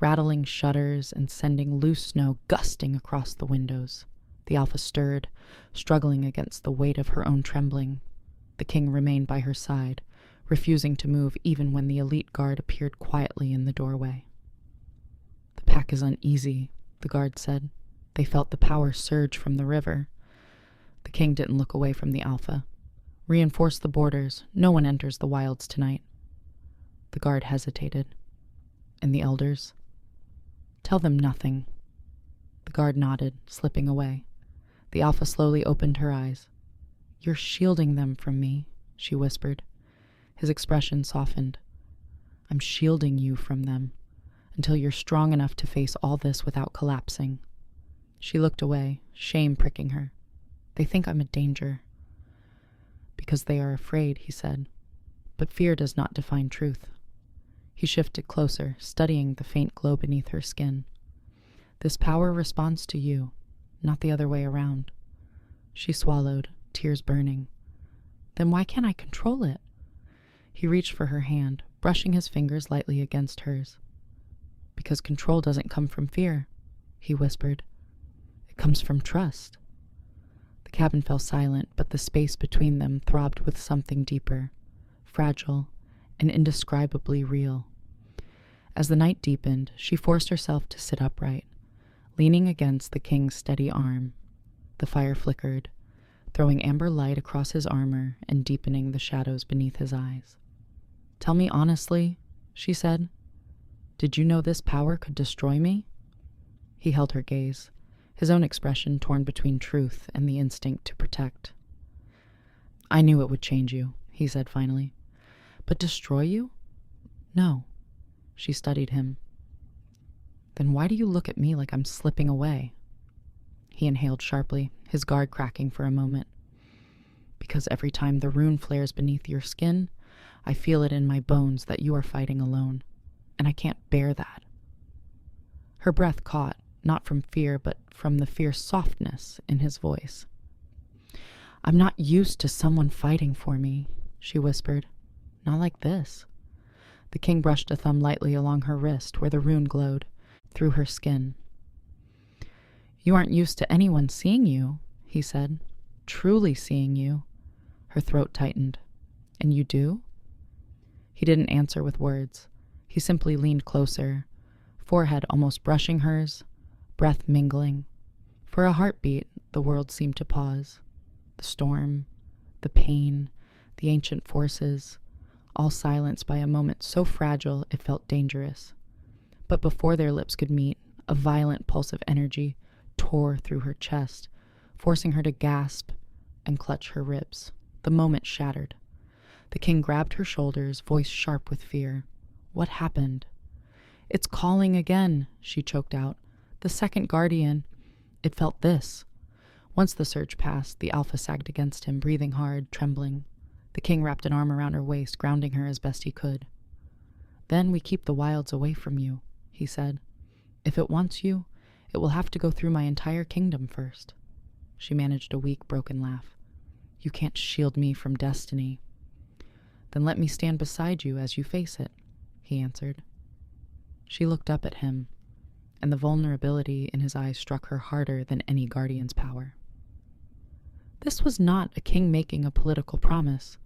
rattling shutters and sending loose snow gusting across the windows. The Alpha stirred, struggling against the weight of her own trembling. The king remained by her side, refusing to move even when the elite guard appeared quietly in the doorway. "The pack is uneasy," the guard said. They felt the power surge from the river. The king didn't look away from the Alpha. "Reinforce the borders. No one enters the wilds tonight." The guard hesitated. "And the elders?" "Tell them nothing." The guard nodded, slipping away. The Alpha slowly opened her eyes. "You're shielding them from me," she whispered. His expression softened. "I'm shielding you from them, until you're strong enough to face all this without collapsing." She looked away, shame pricking her. "They think I'm a danger." "Because they are afraid," he said. "But fear does not define truth." He shifted closer, studying the faint glow beneath her skin. "This power responds to you, not the other way around." She swallowed, tears burning. "Then why can't I control it?" He reached for her hand, brushing his fingers lightly against hers. "Because control doesn't come from fear," he whispered. "It comes from trust." The cabin fell silent, but the space between them throbbed with something deeper, fragile, and indescribably real. As the night deepened, she forced herself to sit upright, leaning against the king's steady arm. The fire flickered, throwing amber light across his armor and deepening the shadows beneath his eyes. "Tell me honestly," she said. "Did you know this power could destroy me?" He held her gaze, his own expression torn between truth and the instinct to protect. "I knew it would change you," he said finally. "But destroy you?" "No." She studied him. "Then why do you look at me like I'm slipping away?" He inhaled sharply, his guard cracking for a moment. "Because every time the rune flares beneath your skin, I feel it in my bones that you are fighting alone, and I can't bear that." Her breath caught, not from fear, but from the fierce softness in his voice. "I'm not used to someone fighting for me," she whispered. "Not like this." The king brushed a thumb lightly along her wrist where the rune glowed, through her skin. "You aren't used to anyone seeing you," he said. "Truly seeing you." Her throat tightened. "And you do?" He didn't answer with words. He simply leaned closer, forehead almost brushing hers, breath mingling. For a heartbeat, the world seemed to pause. The storm, the pain, the ancient forces, all silenced by a moment so fragile it felt dangerous. But before their lips could meet, a violent pulse of energy tore through her chest, forcing her to gasp and clutch her ribs. The moment shattered. The king grabbed her shoulders, voice sharp with fear. What happened? "It's calling again," she choked out. "The second guardian." It felt this. Once the surge passed, the Alpha sagged against him, breathing hard, trembling. The king wrapped an arm around her waist, grounding her as best he could. "Then we keep the wilds away from you," he said. "If it wants you, it will have to go through my entire kingdom first." She managed a weak, broken laugh. "You can't shield me from destiny." "Then let me stand beside you as you face it," he answered. She looked up at him. and the vulnerability in his eyes struck her harder than any guardian's power. This was not a king making a political promise.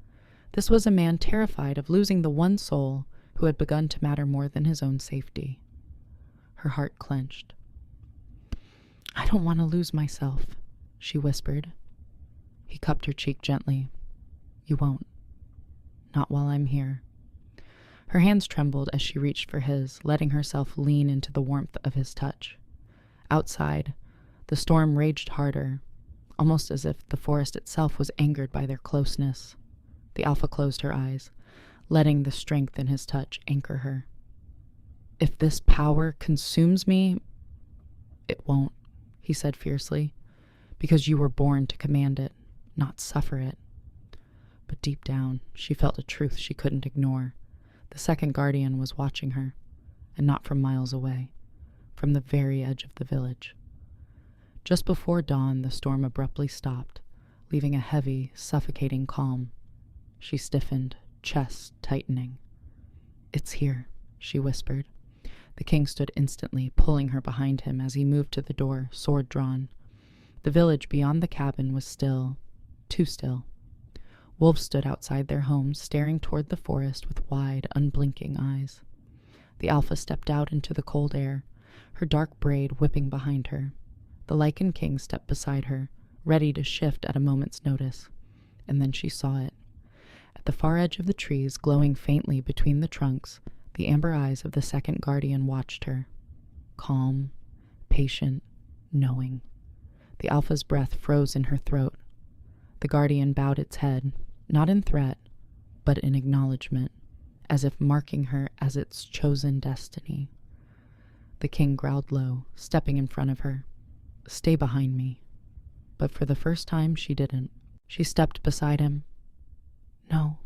This was a man terrified of losing the one soul who had begun to matter more than his own safety. Her heart clenched. "I don't want to lose myself," she whispered. He cupped her cheek gently. "You won't. Not while I'm here." Her hands trembled as she reached for his, letting herself lean into the warmth of his touch. Outside, the storm raged harder, almost as if the forest itself was angered by their closeness. The alpha closed her eyes, letting the strength in his touch anchor her. "If this power consumes me, it won't," he said fiercely, "because you were born to command it, not suffer it." But deep down, she felt a truth she couldn't ignore. The second guardian was watching her, and not from miles away, from the very edge of the village. Just before dawn, the storm abruptly stopped, leaving a heavy, suffocating calm. She stiffened, chest tightening. "It's here," she whispered. The king stood instantly, pulling her behind him as he moved to the door, sword drawn. The village beyond the cabin was still, too still. Wolves stood outside their homes, staring toward the forest with wide, unblinking eyes. The alpha stepped out into the cold air, her dark braid whipping behind her. The Lycan King stepped beside her, ready to shift at a moment's notice. And then she saw it. At the far edge of the trees, glowing faintly between the trunks, the amber eyes of the second guardian watched her. Calm, patient, knowing. The alpha's breath froze in her throat. The guardian bowed its head, not in threat, but in acknowledgement, as if marking her as its chosen destiny. The king growled low, stepping in front of her. "Stay behind me." But for the first time, she didn't. She stepped beside him. "No,"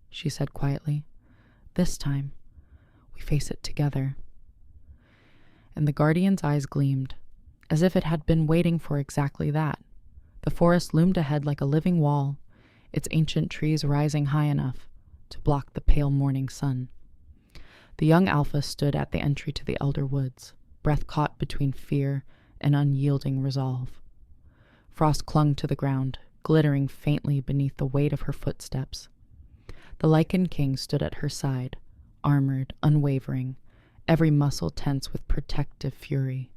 she said quietly. "This time, we face it together." And the guardian's eyes gleamed, as if it had been waiting for exactly that. The forest loomed ahead like a living wall, its ancient trees rising high enough to block the pale morning sun. The young alpha stood at the entry to the elder woods, breath caught between fear and unyielding resolve. Frost clung to the ground, glittering faintly beneath the weight of her footsteps. The Lycan King stood at her side, armored, unwavering, every muscle tense with protective fury.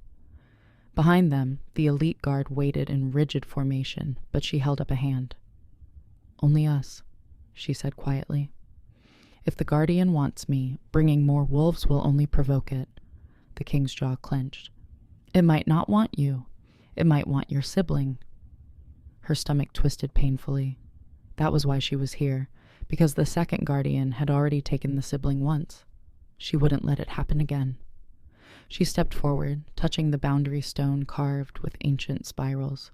Behind them, the elite guard waited in rigid formation, but she held up a hand. "Only us," she said quietly. "If the guardian wants me, bringing more wolves will only provoke it." The king's jaw clenched. "It might not want you. It might want your sibling." Her stomach twisted painfully. That was why she was here, because the second guardian had already taken the sibling once. She wouldn't let it happen again. She stepped forward, touching the boundary stone carved with ancient spirals.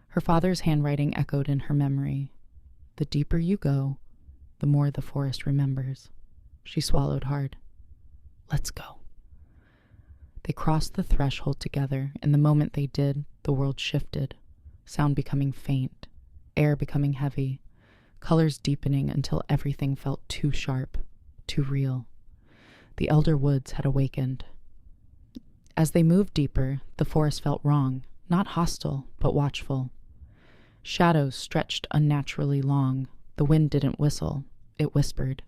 Her father's handwriting echoed in her memory. "The deeper you go, the more the forest remembers." She swallowed hard. "Let's go." They crossed the threshold together, and the moment they did, the world shifted, sound becoming faint, air becoming heavy, colors deepening until everything felt too sharp, too real. The elder woods had awakened. As they moved deeper, the forest felt wrong, not hostile, but watchful. Shadows stretched unnaturally long. The wind didn't whistle, it whispered.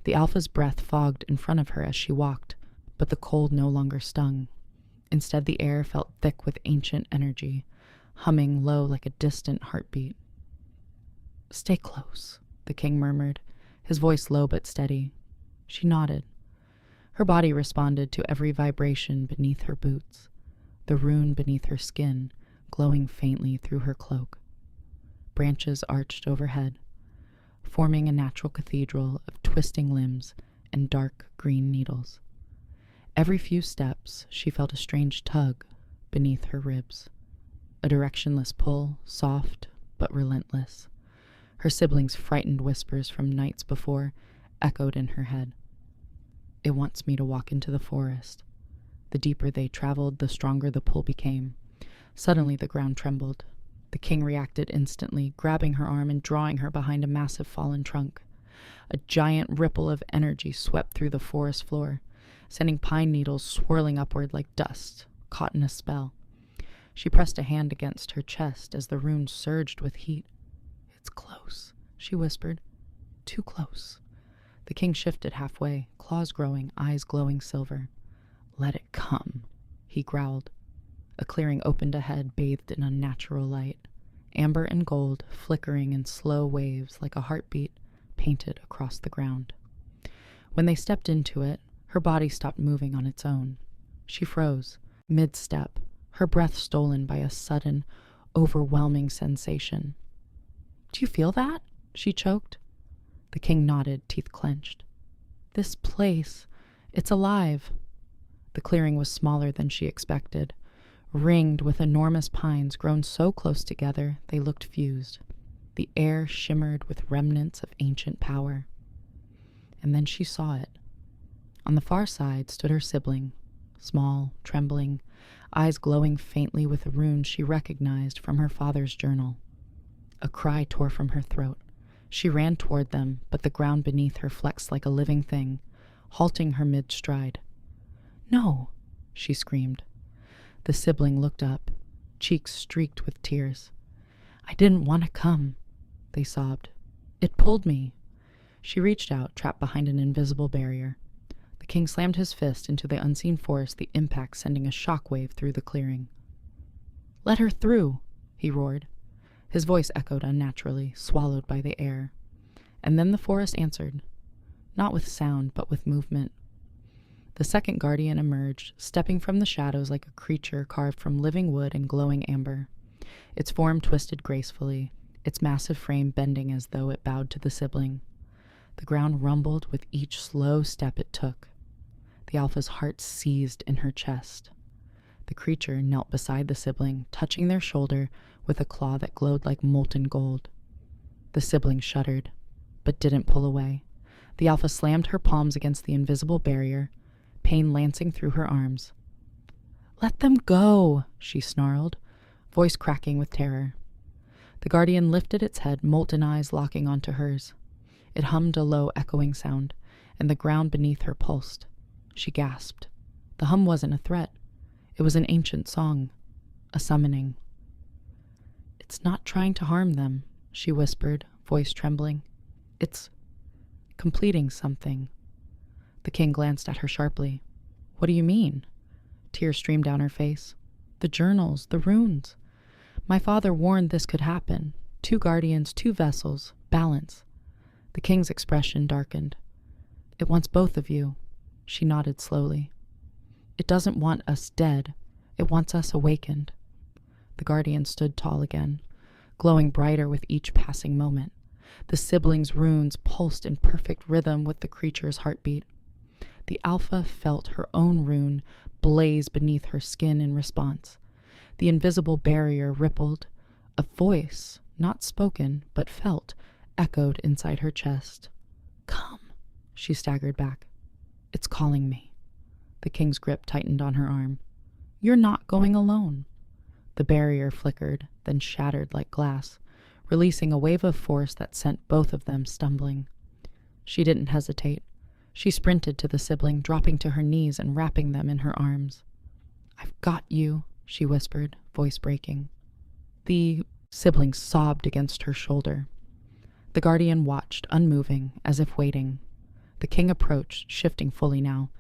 The alpha's breath fogged in front of her as she walked, but the cold no longer stung. Instead, the air felt thick with ancient energy, humming low like a distant heartbeat. "Stay close," the king murmured, his voice low but steady. She nodded. Her body responded to every vibration beneath her boots, the rune beneath her skin glowing faintly through her cloak. Branches arched overhead, forming a natural cathedral of twisting limbs and dark green needles. Every few steps, she felt a strange tug beneath her ribs, a directionless pull, soft but relentless. Her siblings' frightened whispers from nights before echoed in her head. "It wants me to walk into the forest." The deeper they traveled, the stronger the pull became. Suddenly the ground trembled. The king reacted instantly, grabbing her arm and drawing her behind a massive fallen trunk. A giant ripple of energy swept through the forest floor, sending pine needles swirling upward like dust, caught in a spell. She pressed a hand against her chest as the rune surged with heat. "It's close," she whispered. "Too close." The king shifted halfway, claws growing, eyes glowing silver. "Let it come," he growled. A clearing opened ahead, bathed in unnatural light. Amber and gold, flickering in slow waves like a heartbeat, painted across the ground. When they stepped into it, her body stopped moving on its own. She froze, mid-step, her breath stolen by a sudden, overwhelming sensation. "Do you feel that?" she choked. The king nodded, teeth clenched. "This place, it's alive." The clearing was smaller than she expected, ringed with enormous pines grown so close together they looked fused. The air shimmered with remnants of ancient power. And then she saw it. On the far side stood her sibling, small, trembling, eyes glowing faintly with a rune she recognized from her father's journal. A cry tore from her throat. She ran toward them, but the ground beneath her flexed like a living thing, halting her mid-stride. "No!" she screamed. The sibling looked up, cheeks streaked with tears. "I didn't want to come," they sobbed. "It pulled me." She reached out, trapped behind an invisible barrier. The king slammed his fist into the unseen force, the impact sending a shockwave through the clearing. "Let her through," he roared. His voice echoed unnaturally, swallowed by the air. And then the forest answered, not with sound, but with movement. The second guardian emerged, stepping from the shadows like a creature carved from living wood and glowing amber. Its form twisted gracefully, its massive frame bending as though it bowed to the sibling. The ground rumbled with each slow step it took. The alpha's heart seized in her chest. The creature knelt beside the sibling, touching their shoulder with a claw that glowed like molten gold. The sibling shuddered, but didn't pull away. The alpha slammed her palms against the invisible barrier, pain lancing through her arms. "Let them go," she snarled, voice cracking with terror. The guardian lifted its head, molten eyes locking onto hers. It hummed a low, echoing sound, and the ground beneath her pulsed. She gasped. The hum wasn't a threat. It was an ancient song, a summoning. "It's not trying to harm them," she whispered, voice trembling. "It's completing something." The king glanced at her sharply. "What do you mean?" Tears streamed down her face. "The journals, the runes. My father warned this could happen. 2 guardians, 2 vessels, balance." The king's expression darkened. "It wants both of you." She nodded slowly. "It doesn't want us dead. It wants us awakened." The guardian stood tall again, glowing brighter with each passing moment. The siblings' runes pulsed in perfect rhythm with the creature's heartbeat. The alpha felt her own rune blaze beneath her skin in response. The invisible barrier rippled. A voice, not spoken, but felt, echoed inside her chest. "Come," she staggered back. "It's calling me." The king's grip tightened on her arm. "You're not going alone." The barrier flickered, then shattered like glass, releasing a wave of force that sent both of them stumbling. She didn't hesitate. She sprinted to the sibling, dropping to her knees and wrapping them in her arms. "I've got you," she whispered, voice breaking. The sibling sobbed against her shoulder. The guardian watched, unmoving, as if waiting. The king approached, shifting fully now,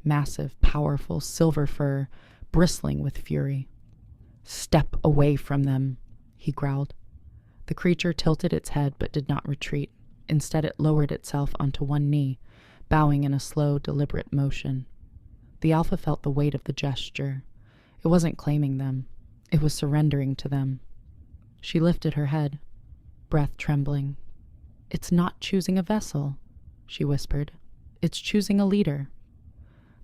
massive, powerful, silver fur, bristling with fury. "Step away from them," he growled. The creature tilted its head but did not retreat. Instead, it lowered itself onto one knee, bowing in a slow, deliberate motion. The alpha felt the weight of the gesture. It wasn't claiming them. It was surrendering to them. She lifted her head, breath trembling. "It's not choosing a vessel," she whispered. "It's choosing a leader."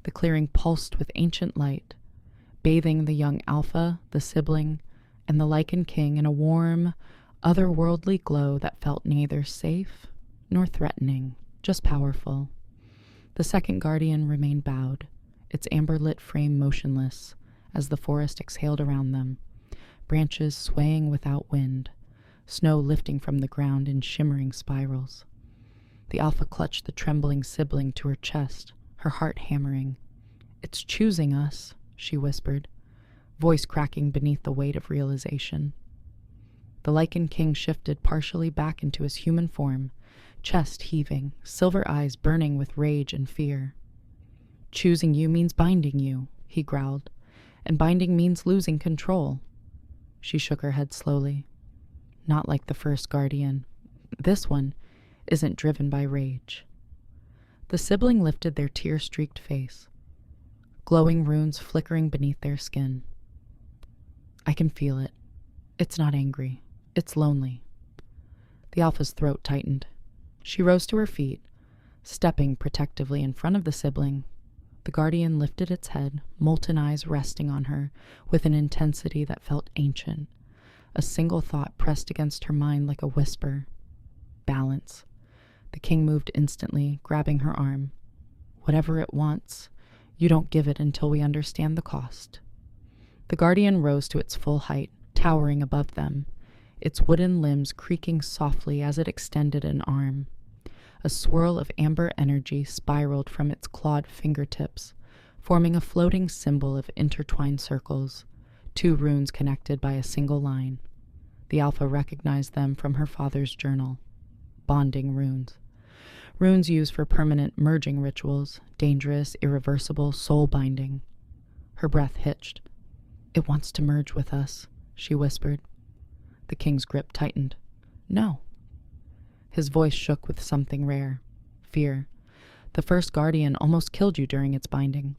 The clearing pulsed with ancient light, bathing the young alpha, the sibling, and the Lycan King in a warm, otherworldly glow that felt neither safe nor threatening, just powerful. The second guardian remained bowed, its amber-lit frame motionless as the forest exhaled around them, branches swaying without wind, snow lifting from the ground in shimmering spirals. The alpha clutched the trembling sibling to her chest, her heart hammering. It's choosing us, she whispered, voice cracking beneath the weight of realization. The Lycan King shifted partially back into his human form, chest heaving, silver eyes burning with rage and fear. Choosing you means binding you, he growled, and binding means losing control. She shook her head slowly. Not like the first guardian. This one isn't driven by rage. The sibling lifted their tear-streaked face, glowing runes flickering beneath their skin. I can feel it. It's not angry. It's lonely. The alpha's throat tightened. She rose to her feet, stepping protectively in front of the sibling. The guardian lifted its head, molten eyes resting on her with an intensity that felt ancient. A single thought pressed against her mind like a whisper. Balance. The king moved instantly, grabbing her arm. Whatever it wants, you don't give it until we understand the cost. The guardian rose to its full height, towering above them, its wooden limbs creaking softly as it extended an arm. A swirl of amber energy spiraled from its clawed fingertips, forming a floating symbol of intertwined circles, 2 runes connected by a single line. The alpha recognized them from her father's journal. Bonding runes. Runes used for permanent merging rituals, dangerous, irreversible soul binding. Her breath hitched. It wants to merge with us, she whispered. The king's grip tightened. No. His voice shook with something rare. Fear. The first guardian almost killed you during its binding.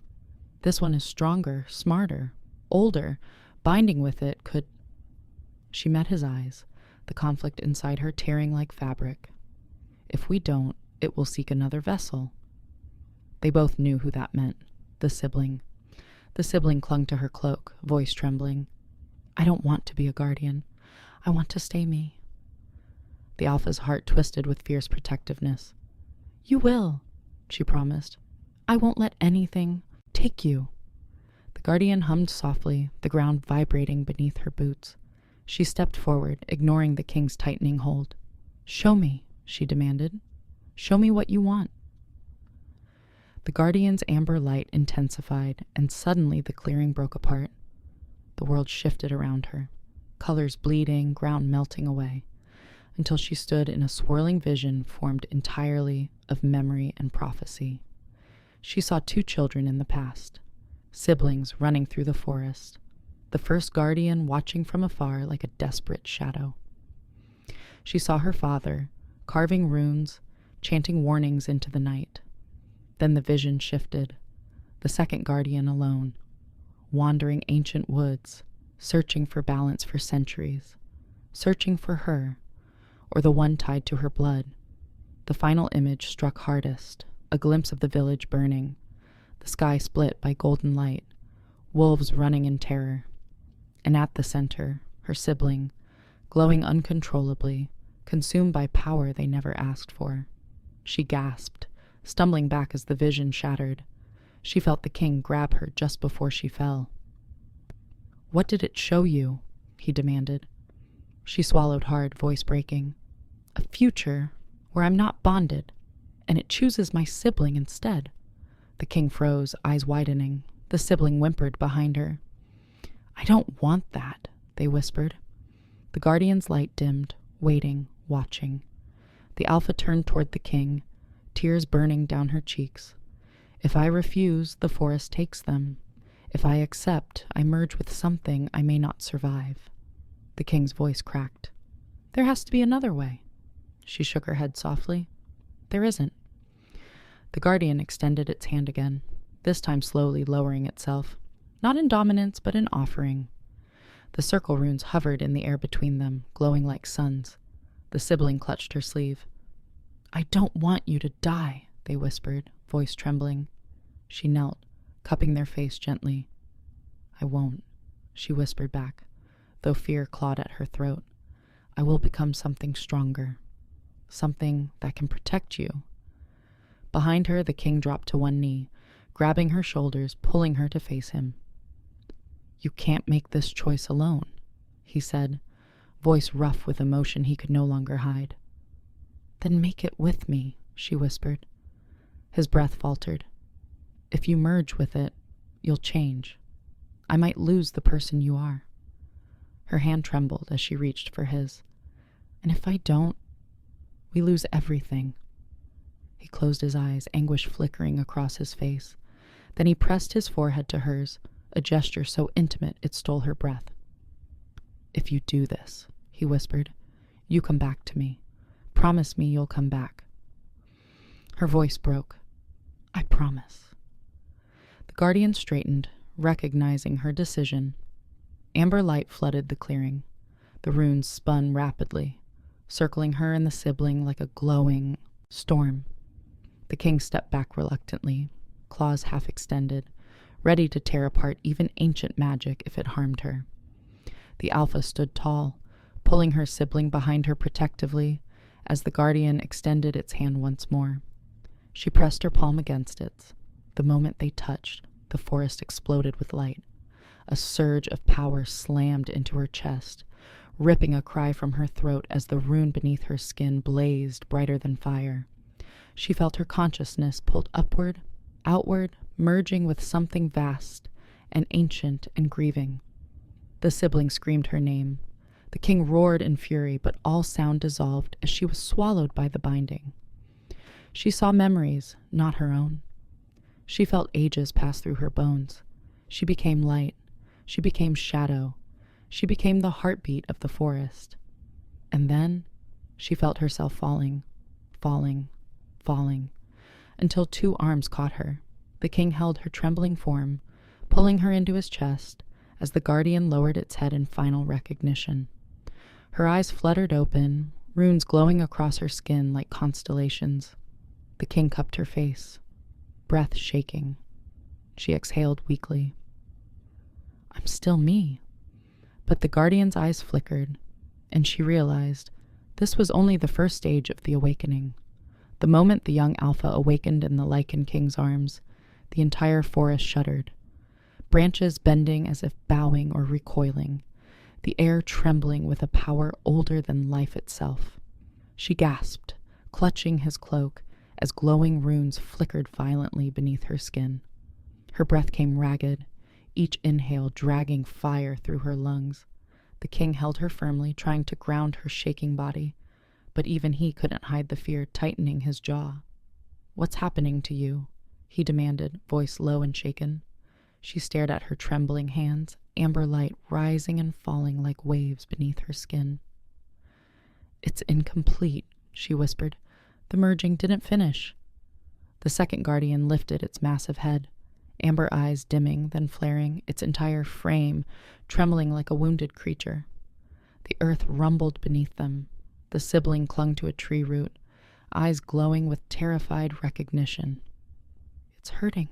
This one is stronger, smarter, older. Binding with it could... She met his eyes, the conflict inside her tearing like fabric. If we don't, it will seek another vessel. They both knew who that meant. The sibling. The sibling clung to her cloak, voice trembling. I don't want to be a guardian. I want to stay me. The alpha's heart twisted with fierce protectiveness. You will, she promised. I won't let anything take you. The guardian hummed softly, the ground vibrating beneath her boots. She stepped forward, ignoring the king's tightening hold. Show me, she demanded. Show me what you want. The guardian's amber light intensified, and suddenly the clearing broke apart. The world shifted around her, colors bleeding, ground melting away, until she stood in a swirling vision formed entirely of memory and prophecy. She saw 2 children in the past, siblings running through the forest, the first guardian watching from afar like a desperate shadow. She saw her father, carving runes, chanting warnings into the night. Then the vision shifted, the second guardian alone, wandering ancient woods, searching for balance for centuries, searching for her, or the one tied to her blood. The final image struck hardest, a glimpse of the village burning, the sky split by golden light, wolves running in terror. And at the center, her sibling, glowing uncontrollably, consumed by power they never asked for. She gasped, stumbling back as the vision shattered. She felt the king grab her just before she fell. What did it show you? He demanded. She swallowed hard, voice breaking. A future where I'm not bonded, and it chooses my sibling instead. The king froze, eyes widening. The sibling whimpered behind her. I don't want that, they whispered. The guardian's light dimmed, waiting, watching. The alpha turned toward the king, tears burning down her cheeks. If I refuse, the forest takes them. If I accept, I merge with something I may not survive. The king's voice cracked. There has to be another way. She shook her head softly. There isn't. The guardian extended its hand again, this time slowly lowering itself, not in dominance but in offering. The circle runes hovered in the air between them, glowing like suns. The sibling clutched her sleeve. I don't want you to die, they whispered, voice trembling. She knelt, cupping their face gently. I won't, she whispered back, though fear clawed at her throat. I will become something stronger, something that can protect you. Behind her, the king dropped to one knee, grabbing her shoulders, pulling her to face him. You can't make this choice alone, he said, voice rough with emotion he could no longer hide. Then make it with me, she whispered. His breath faltered. If you merge with it, You'll change. I might lose the person you are." Her hand trembled as she reached for his. "And if I don't, we lose everything." He closed his eyes, anguish flickering across his face. Then he pressed his forehead to hers, a gesture so intimate it stole her breath. "If you do this," he whispered, "you come back to me. Promise me you'll come back." Her voice broke. "I promise." The guardian straightened, recognizing her decision. Amber light flooded the clearing. The runes spun rapidly, circling her and the sibling like a glowing storm. The king stepped back reluctantly, claws half extended, ready to tear apart even ancient magic if it harmed her. The alpha stood tall, pulling her sibling behind her protectively as the guardian extended its hand once more. She pressed her palm against it. The moment they touched, the forest exploded with light. A surge of power slammed into her chest, ripping a cry from her throat as the rune beneath her skin blazed brighter than fire. She felt her consciousness pulled upward, outward, merging with something vast and ancient and grieving. The sibling screamed her name. The king roared in fury, but all sound dissolved as she was swallowed by the binding. She saw memories, not her own. She felt ages pass through her bones. She became light. She became shadow. She became the heartbeat of the forest. And then she felt herself falling, until two arms caught her. The king held her trembling form, pulling her into his chest as the guardian lowered its head in final recognition. Her eyes fluttered open, runes glowing across her skin like constellations. The king cupped her face, breath shaking. She exhaled weakly. "I'm still me." But the guardian's eyes flickered, and she realized this was only the first stage of the awakening. The moment the young alpha awakened in the Lycan King's arms, the entire forest shuddered, branches bending as if bowing or recoiling, the air trembling with a power older than life itself. She gasped, clutching his cloak, as glowing runes flickered violently beneath her skin. Her breath came ragged, each inhale dragging fire through her lungs. The king held her firmly, trying to ground her shaking body, but even he couldn't hide the fear tightening his jaw. "What's happening to you?" he demanded, voice low and shaken. She stared at her trembling hands, amber light rising and falling like waves beneath her skin. "It's incomplete," she whispered. "The merging didn't finish." The second guardian lifted its massive head, amber eyes dimming, then flaring, its entire frame trembling like a wounded creature. The earth rumbled beneath them. The sibling clung to a tree root, eyes glowing with terrified recognition. "It's hurting,"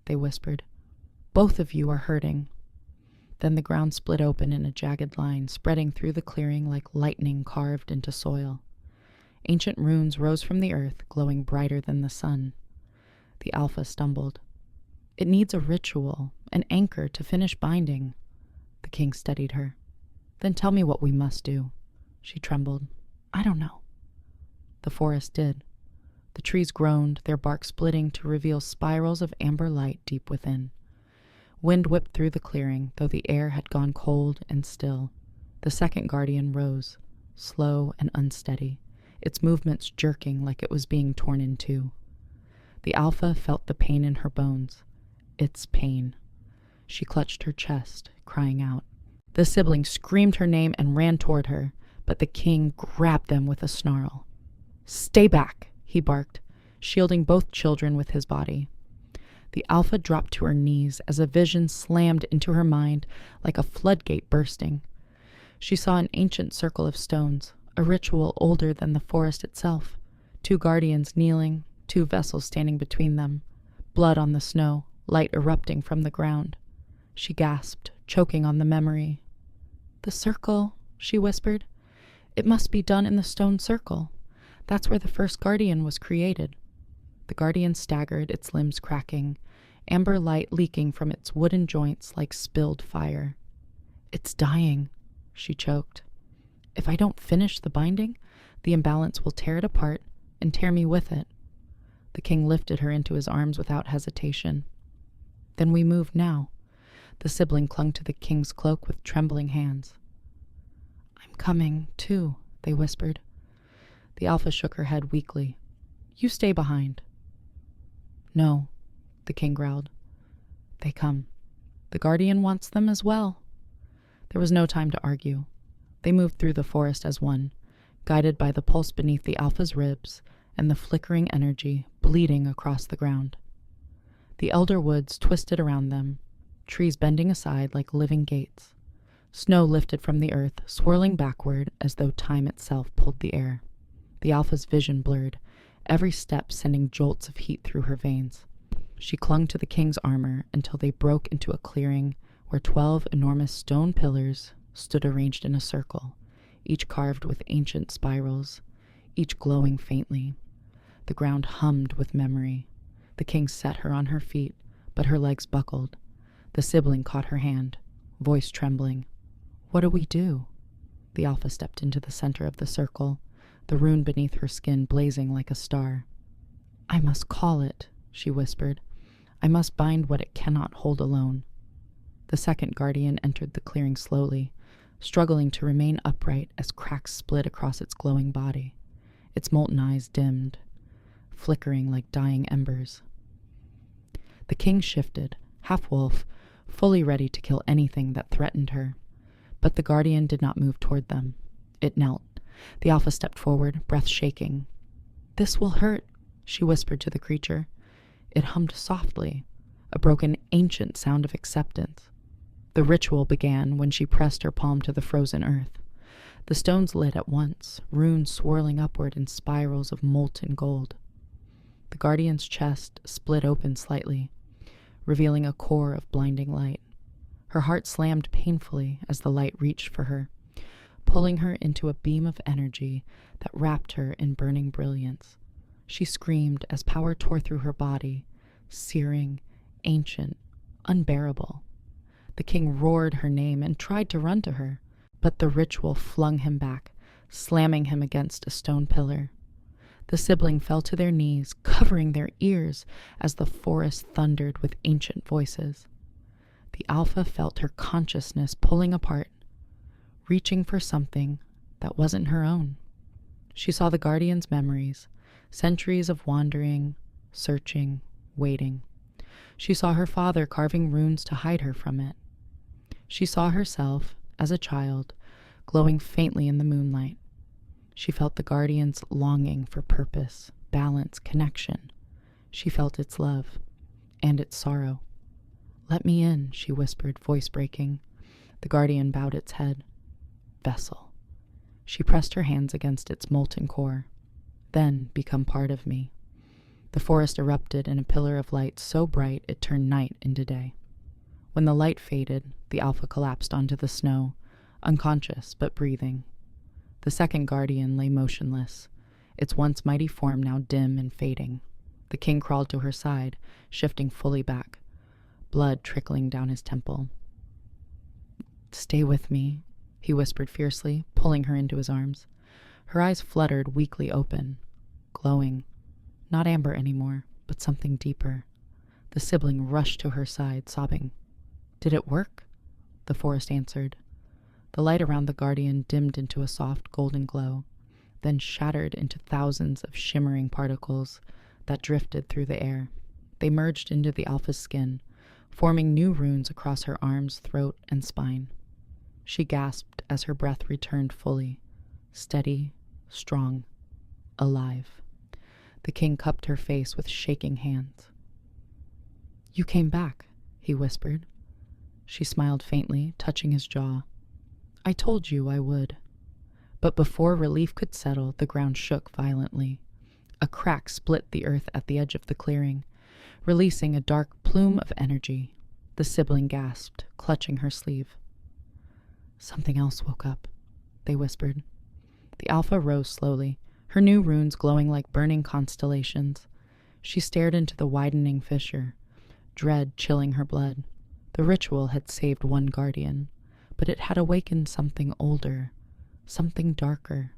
they whispered. "Both of you are hurting." Then the ground split open in a jagged line, spreading through the clearing like lightning carved into soil. Ancient runes rose from the earth, glowing brighter than the sun. The alpha stumbled. "It needs a ritual, an anchor to finish binding." The king steadied her. "Then tell me what we must do." She trembled. "I don't know." The forest did. The trees groaned, their bark splitting to reveal spirals of amber light deep within. Wind whipped through the clearing, though the air had gone cold and still. The second guardian rose, slow and unsteady, its movements jerking like it was being torn in two. The alpha felt the pain in her bones. Its pain. She clutched her chest, crying out. The sibling screamed her name and ran toward her, but the king grabbed them with a snarl. "Stay back," he barked, shielding both children with his body. The alpha dropped to her knees as a vision slammed into her mind like a floodgate bursting. She saw an ancient circle of stones, a ritual older than the forest itself, two guardians kneeling, two vessels standing between them, blood on the snow, light erupting from the ground. She gasped, choking on the memory. "The circle," she whispered. "It must be done in the stone circle. That's where the first guardian was created." The guardian staggered, its limbs cracking, amber light leaking from its wooden joints like spilled fire. "It's dying," she choked. "If I don't finish the binding, the imbalance will tear it apart and tear me with it." The king lifted her into his arms without hesitation. Then we move now. The sibling clung to the king's cloak with trembling hands. I'm coming, too, they whispered. The alpha shook her head weakly. You stay behind. No, the king growled. They come. The guardian wants them as well. There was no time to argue. They moved through the forest as one, guided by the pulse beneath the alpha's ribs and the flickering energy bleeding across the ground. The elder woods twisted around them, trees bending aside like living gates. Snow lifted from the earth, swirling backward as though time itself pulled the air. The alpha's vision blurred, every step sending jolts of heat through her veins. She clung to the king's armor until they broke into a clearing where 12 enormous stone pillars stood arranged in a circle, each carved with ancient spirals, each glowing faintly. The ground hummed with memory. The king set her on her feet, but her legs buckled. The sibling caught her hand, voice trembling. What do we do? The alpha stepped into the center of the circle, the rune beneath her skin blazing like a star. I must call it, she whispered. I must bind what it cannot hold alone. The second guardian entered the clearing slowly, struggling to remain upright as cracks split across its glowing body. Its molten eyes dimmed, flickering like dying embers. The king shifted, half-wolf, fully ready to kill anything that threatened her. But the guardian did not move toward them. It knelt. The alpha stepped forward, breath shaking. This will hurt, she whispered to the creature. It hummed softly, a broken, ancient sound of acceptance. The ritual began when she pressed her palm to the frozen earth. The stones lit at once, runes swirling upward in spirals of molten gold. The guardian's chest split open slightly, revealing a core of blinding light. Her heart slammed painfully as the light reached for her, pulling her into a beam of energy that wrapped her in burning brilliance. She screamed as power tore through her body, searing, ancient, unbearable. The king roared her name and tried to run to her, but the ritual flung him back, slamming him against a stone pillar. The sibling fell to their knees, covering their ears as the forest thundered with ancient voices. The alpha felt her consciousness pulling apart, reaching for something that wasn't her own. She saw the guardian's memories, centuries of wandering, searching, waiting. She saw her father carving runes to hide her from it. She saw herself, as a child, glowing faintly in the moonlight. She felt the guardian's longing for purpose, balance, connection. She felt its love and its sorrow. Let me in, she whispered, voice breaking. The guardian bowed its head. Vessel. She pressed her hands against its molten core. Then become part of me. The forest erupted in a pillar of light so bright it turned night into day. When the light faded, the alpha collapsed onto the snow, unconscious but breathing. The second guardian lay motionless, its once mighty form now dim and fading. The king crawled to her side, shifting fully back, blood trickling down his temple. Stay with me, he whispered fiercely, pulling her into his arms. Her eyes fluttered weakly open, glowing. Not amber anymore, but something deeper. The sibling rushed to her side, sobbing. Did it work? The forest answered. The light around the guardian dimmed into a soft golden glow, then shattered into thousands of shimmering particles that drifted through the air. They merged into the alpha's skin, forming new runes across her arms, throat, and spine. She gasped as her breath returned fully, steady, strong, alive. The king cupped her face with shaking hands. You came back, he whispered. She smiled faintly, touching his jaw. I told you I would. But before relief could settle, the ground shook violently. A crack split the earth at the edge of the clearing, releasing a dark plume of energy. The sibling gasped, clutching her sleeve. Something else woke up, they whispered. The alpha rose slowly, her new runes glowing like burning constellations. She stared into the widening fissure, dread chilling her blood. The ritual had saved one guardian, but it had awakened something older, something darker,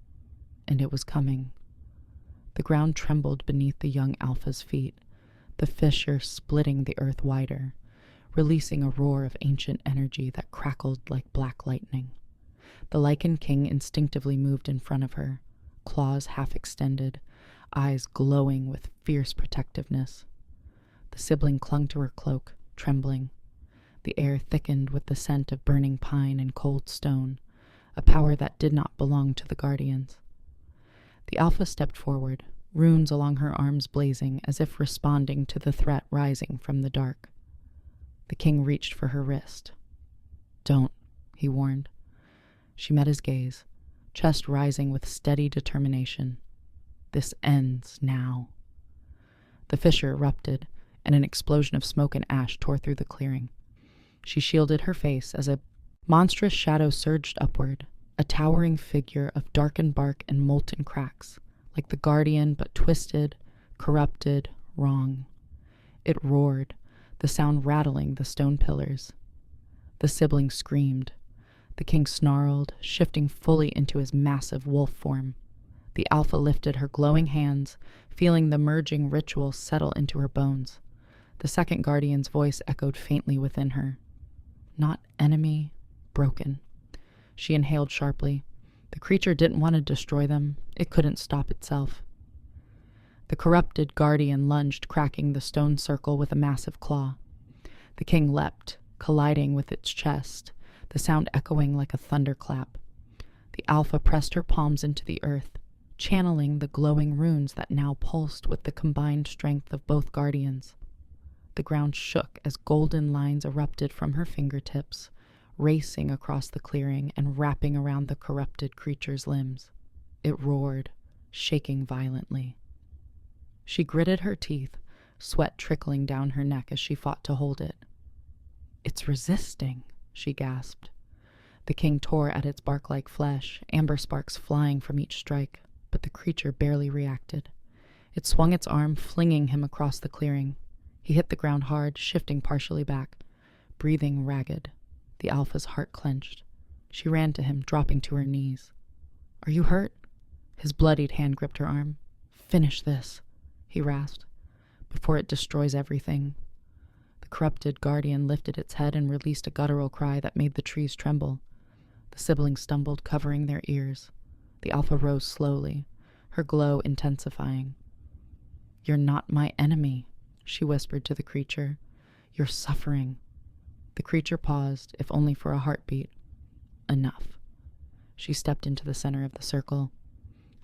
and it was coming. The ground trembled beneath the young alpha's feet, the fissure splitting the earth wider. releasing a roar of ancient energy that crackled like black lightning. The Lycan King instinctively moved in front of her, claws half extended, eyes glowing with fierce protectiveness. The sibling clung to her cloak, trembling. The air thickened with the scent of burning pine and cold stone, a power that did not belong to the guardians. The alpha stepped forward, runes along her arms blazing as if responding to the threat rising from the dark. The king reached for her wrist. "Don't," he warned. She met his gaze, chest rising with steady determination. "This ends now." The fissure erupted, and an explosion of smoke and ash tore through the clearing. She shielded her face as a monstrous shadow surged upward, a towering figure of darkened bark and molten cracks, like the guardian but twisted, corrupted, wrong. It roared, the sound rattling the stone pillars. The sibling screamed. The king snarled, shifting fully into his massive wolf form. The alpha lifted her glowing hands, feeling the merging ritual settle into her bones. The second guardian's voice echoed faintly within her. Not enemy, broken. She inhaled sharply. The creature didn't want to destroy them. It couldn't stop itself. The corrupted guardian lunged, cracking the stone circle with a massive claw. The king leapt, colliding with its chest, the sound echoing like a thunderclap. The alpha pressed her palms into the earth, channeling the glowing runes that now pulsed with the combined strength of both guardians. The ground shook as golden lines erupted from her fingertips, racing across the clearing and wrapping around the corrupted creature's limbs. It roared, shaking violently. She gritted her teeth, sweat trickling down her neck as she fought to hold it. "It's resisting," she gasped. The king tore at its bark-like flesh, amber sparks flying from each strike, but the creature barely reacted. It swung its arm, flinging him across the clearing. He hit the ground hard, shifting partially back, breathing ragged. The alpha's heart clenched. She ran to him, dropping to her knees. "Are you hurt?" His bloodied hand gripped her arm. "Finish this," he rasped, "before it destroys everything." The corrupted guardian lifted its head and released a guttural cry that made the trees tremble. The siblings stumbled, covering their ears. The alpha rose slowly, her glow intensifying. "You're not my enemy," she whispered to the creature. "You're suffering." The creature paused, if only for a heartbeat. Enough. She stepped into the center of the circle.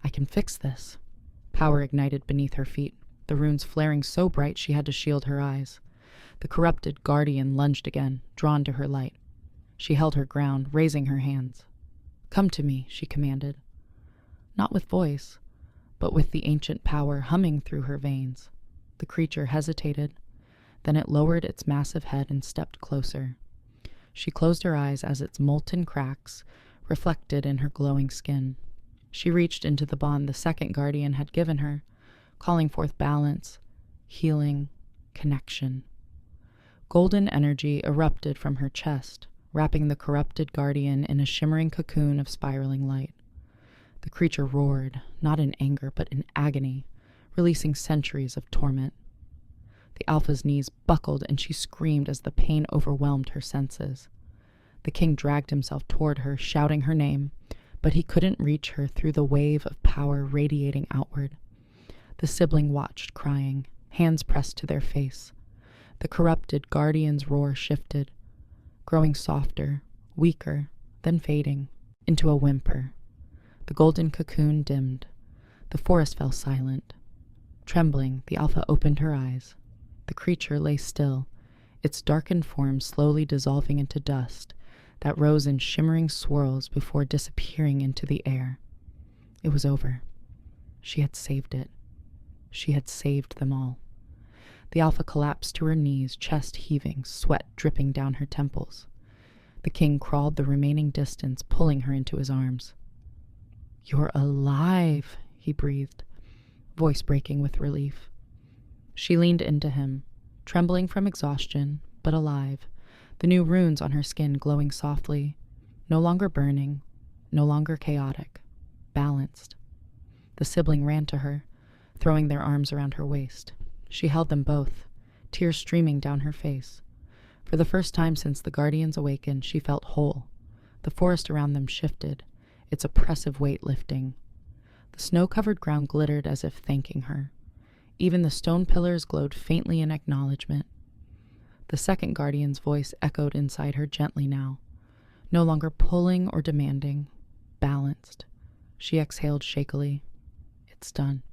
"I can fix this." Power ignited beneath her feet, the runes flaring so bright she had to shield her eyes. The corrupted guardian lunged again, drawn to her light. She held her ground, raising her hands. "Come to me," she commanded. Not with voice, but with the ancient power humming through her veins. The creature hesitated. Then it lowered its massive head and stepped closer. She closed her eyes as its molten cracks reflected in her glowing skin. She reached into the bond the second guardian had given her, calling forth balance, healing, connection. Golden energy erupted from her chest, wrapping the corrupted guardian in a shimmering cocoon of spiraling light. The creature roared, not in anger but in agony, releasing centuries of torment. The alpha's knees buckled and she screamed as the pain overwhelmed her senses. The king dragged himself toward her, shouting her name, but he couldn't reach her through the wave of power radiating outward. The sibling watched, crying, hands pressed to their face. The corrupted guardian's roar shifted, growing softer, weaker, then fading into a whimper. The golden cocoon dimmed. The forest fell silent. Trembling, the alpha opened her eyes. The creature lay still, its darkened form slowly dissolving into dust that rose in shimmering swirls before disappearing into the air. It was over. She had saved it. She had saved them all. The alpha collapsed to her knees, chest heaving, sweat dripping down her temples. The king crawled the remaining distance, pulling her into his arms. "You're alive," he breathed, voice breaking with relief. She leaned into him, trembling from exhaustion, but alive, the new runes on her skin glowing softly, no longer burning, no longer chaotic, balanced. The sibling ran to her, throwing their arms around her waist. She held them both, tears streaming down her face. For the first time since the Guardians awakened, she felt whole. The forest around them shifted, its oppressive weight lifting. The snow-covered ground glittered as if thanking her. Even the stone pillars glowed faintly in acknowledgement. The second Guardian's voice echoed inside her gently now, no longer pulling or demanding, balanced. She exhaled shakily. It's done.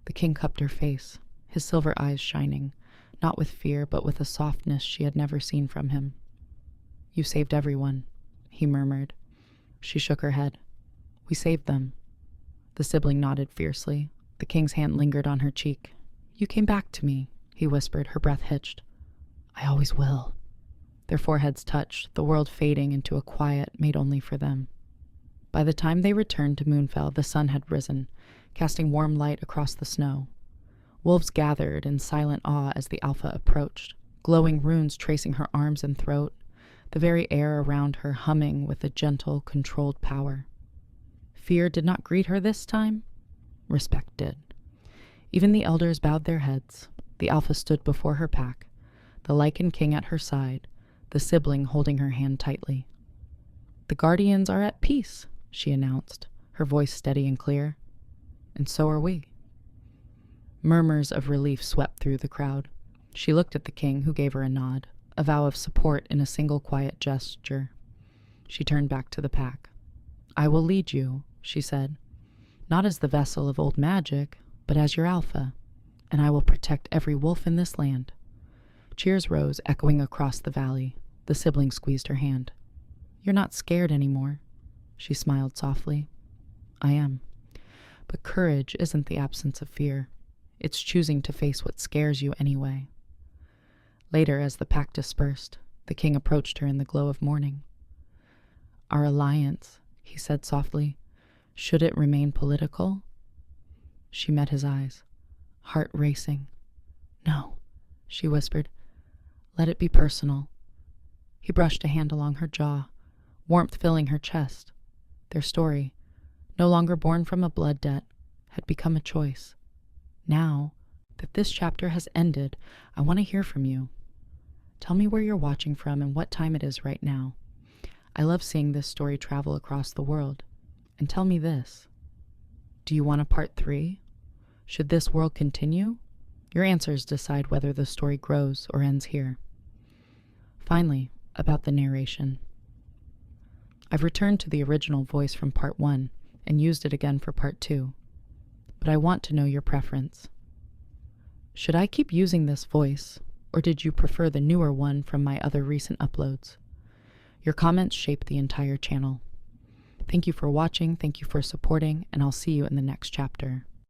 The king cupped her face, his silver eyes shining, not with fear, but with a softness she had never seen from him. You saved everyone, he murmured. She shook her head. We saved them. The sibling nodded fiercely. The king's hand lingered on her cheek. You came back to me, he whispered, her breath hitched. I always will. Their foreheads touched, the world fading into a quiet made only for them. By the time they returned to Moonfell, the sun had risen, casting warm light across the snow. Wolves gathered in silent awe as the Alpha approached, glowing runes tracing her arms and throat, the very air around her humming with a gentle, controlled power. Fear did not greet her this time. Respect did. Even the elders bowed their heads. The Alpha stood before her pack, the Lycan King at her side, the sibling holding her hand tightly. The Guardians are at peace, she announced, her voice steady and clear. And so are we. Murmurs of relief swept through the crowd. She looked at the king, who gave her a nod, a vow of support in a single quiet gesture. She turned back to the pack. I will lead you, she said, not as the vessel of old magic, but as your Alpha, and I will protect every wolf in this land. Cheers rose, echoing across the valley. The sibling squeezed her hand. You're not scared anymore, she smiled softly. I am. But courage isn't the absence of fear. It's choosing to face what scares you anyway. Later, as the pack dispersed, the king approached her in the glow of morning. Our alliance, he said softly, should it remain political? She met his eyes, heart racing. No, she whispered. Let it be personal. He brushed a hand along her jaw, warmth filling her chest. Their story, no longer born from a blood debt, had become a choice. Now that this chapter has ended, I want to hear from you. Tell me where you're watching from and what time it is right now. I love seeing this story travel across the world. And tell me this. Do you want a part 3? Should this world continue? Your answers decide whether the story grows or ends here. Finally, about the narration. I've returned to the original voice from part 1 and used it again for part 2. But I want to know your preference. Should I keep using this voice, or did you prefer the newer one from my other recent uploads? Your comments shape the entire channel. Thank you for watching, thank you for supporting, and I'll see you in the next chapter.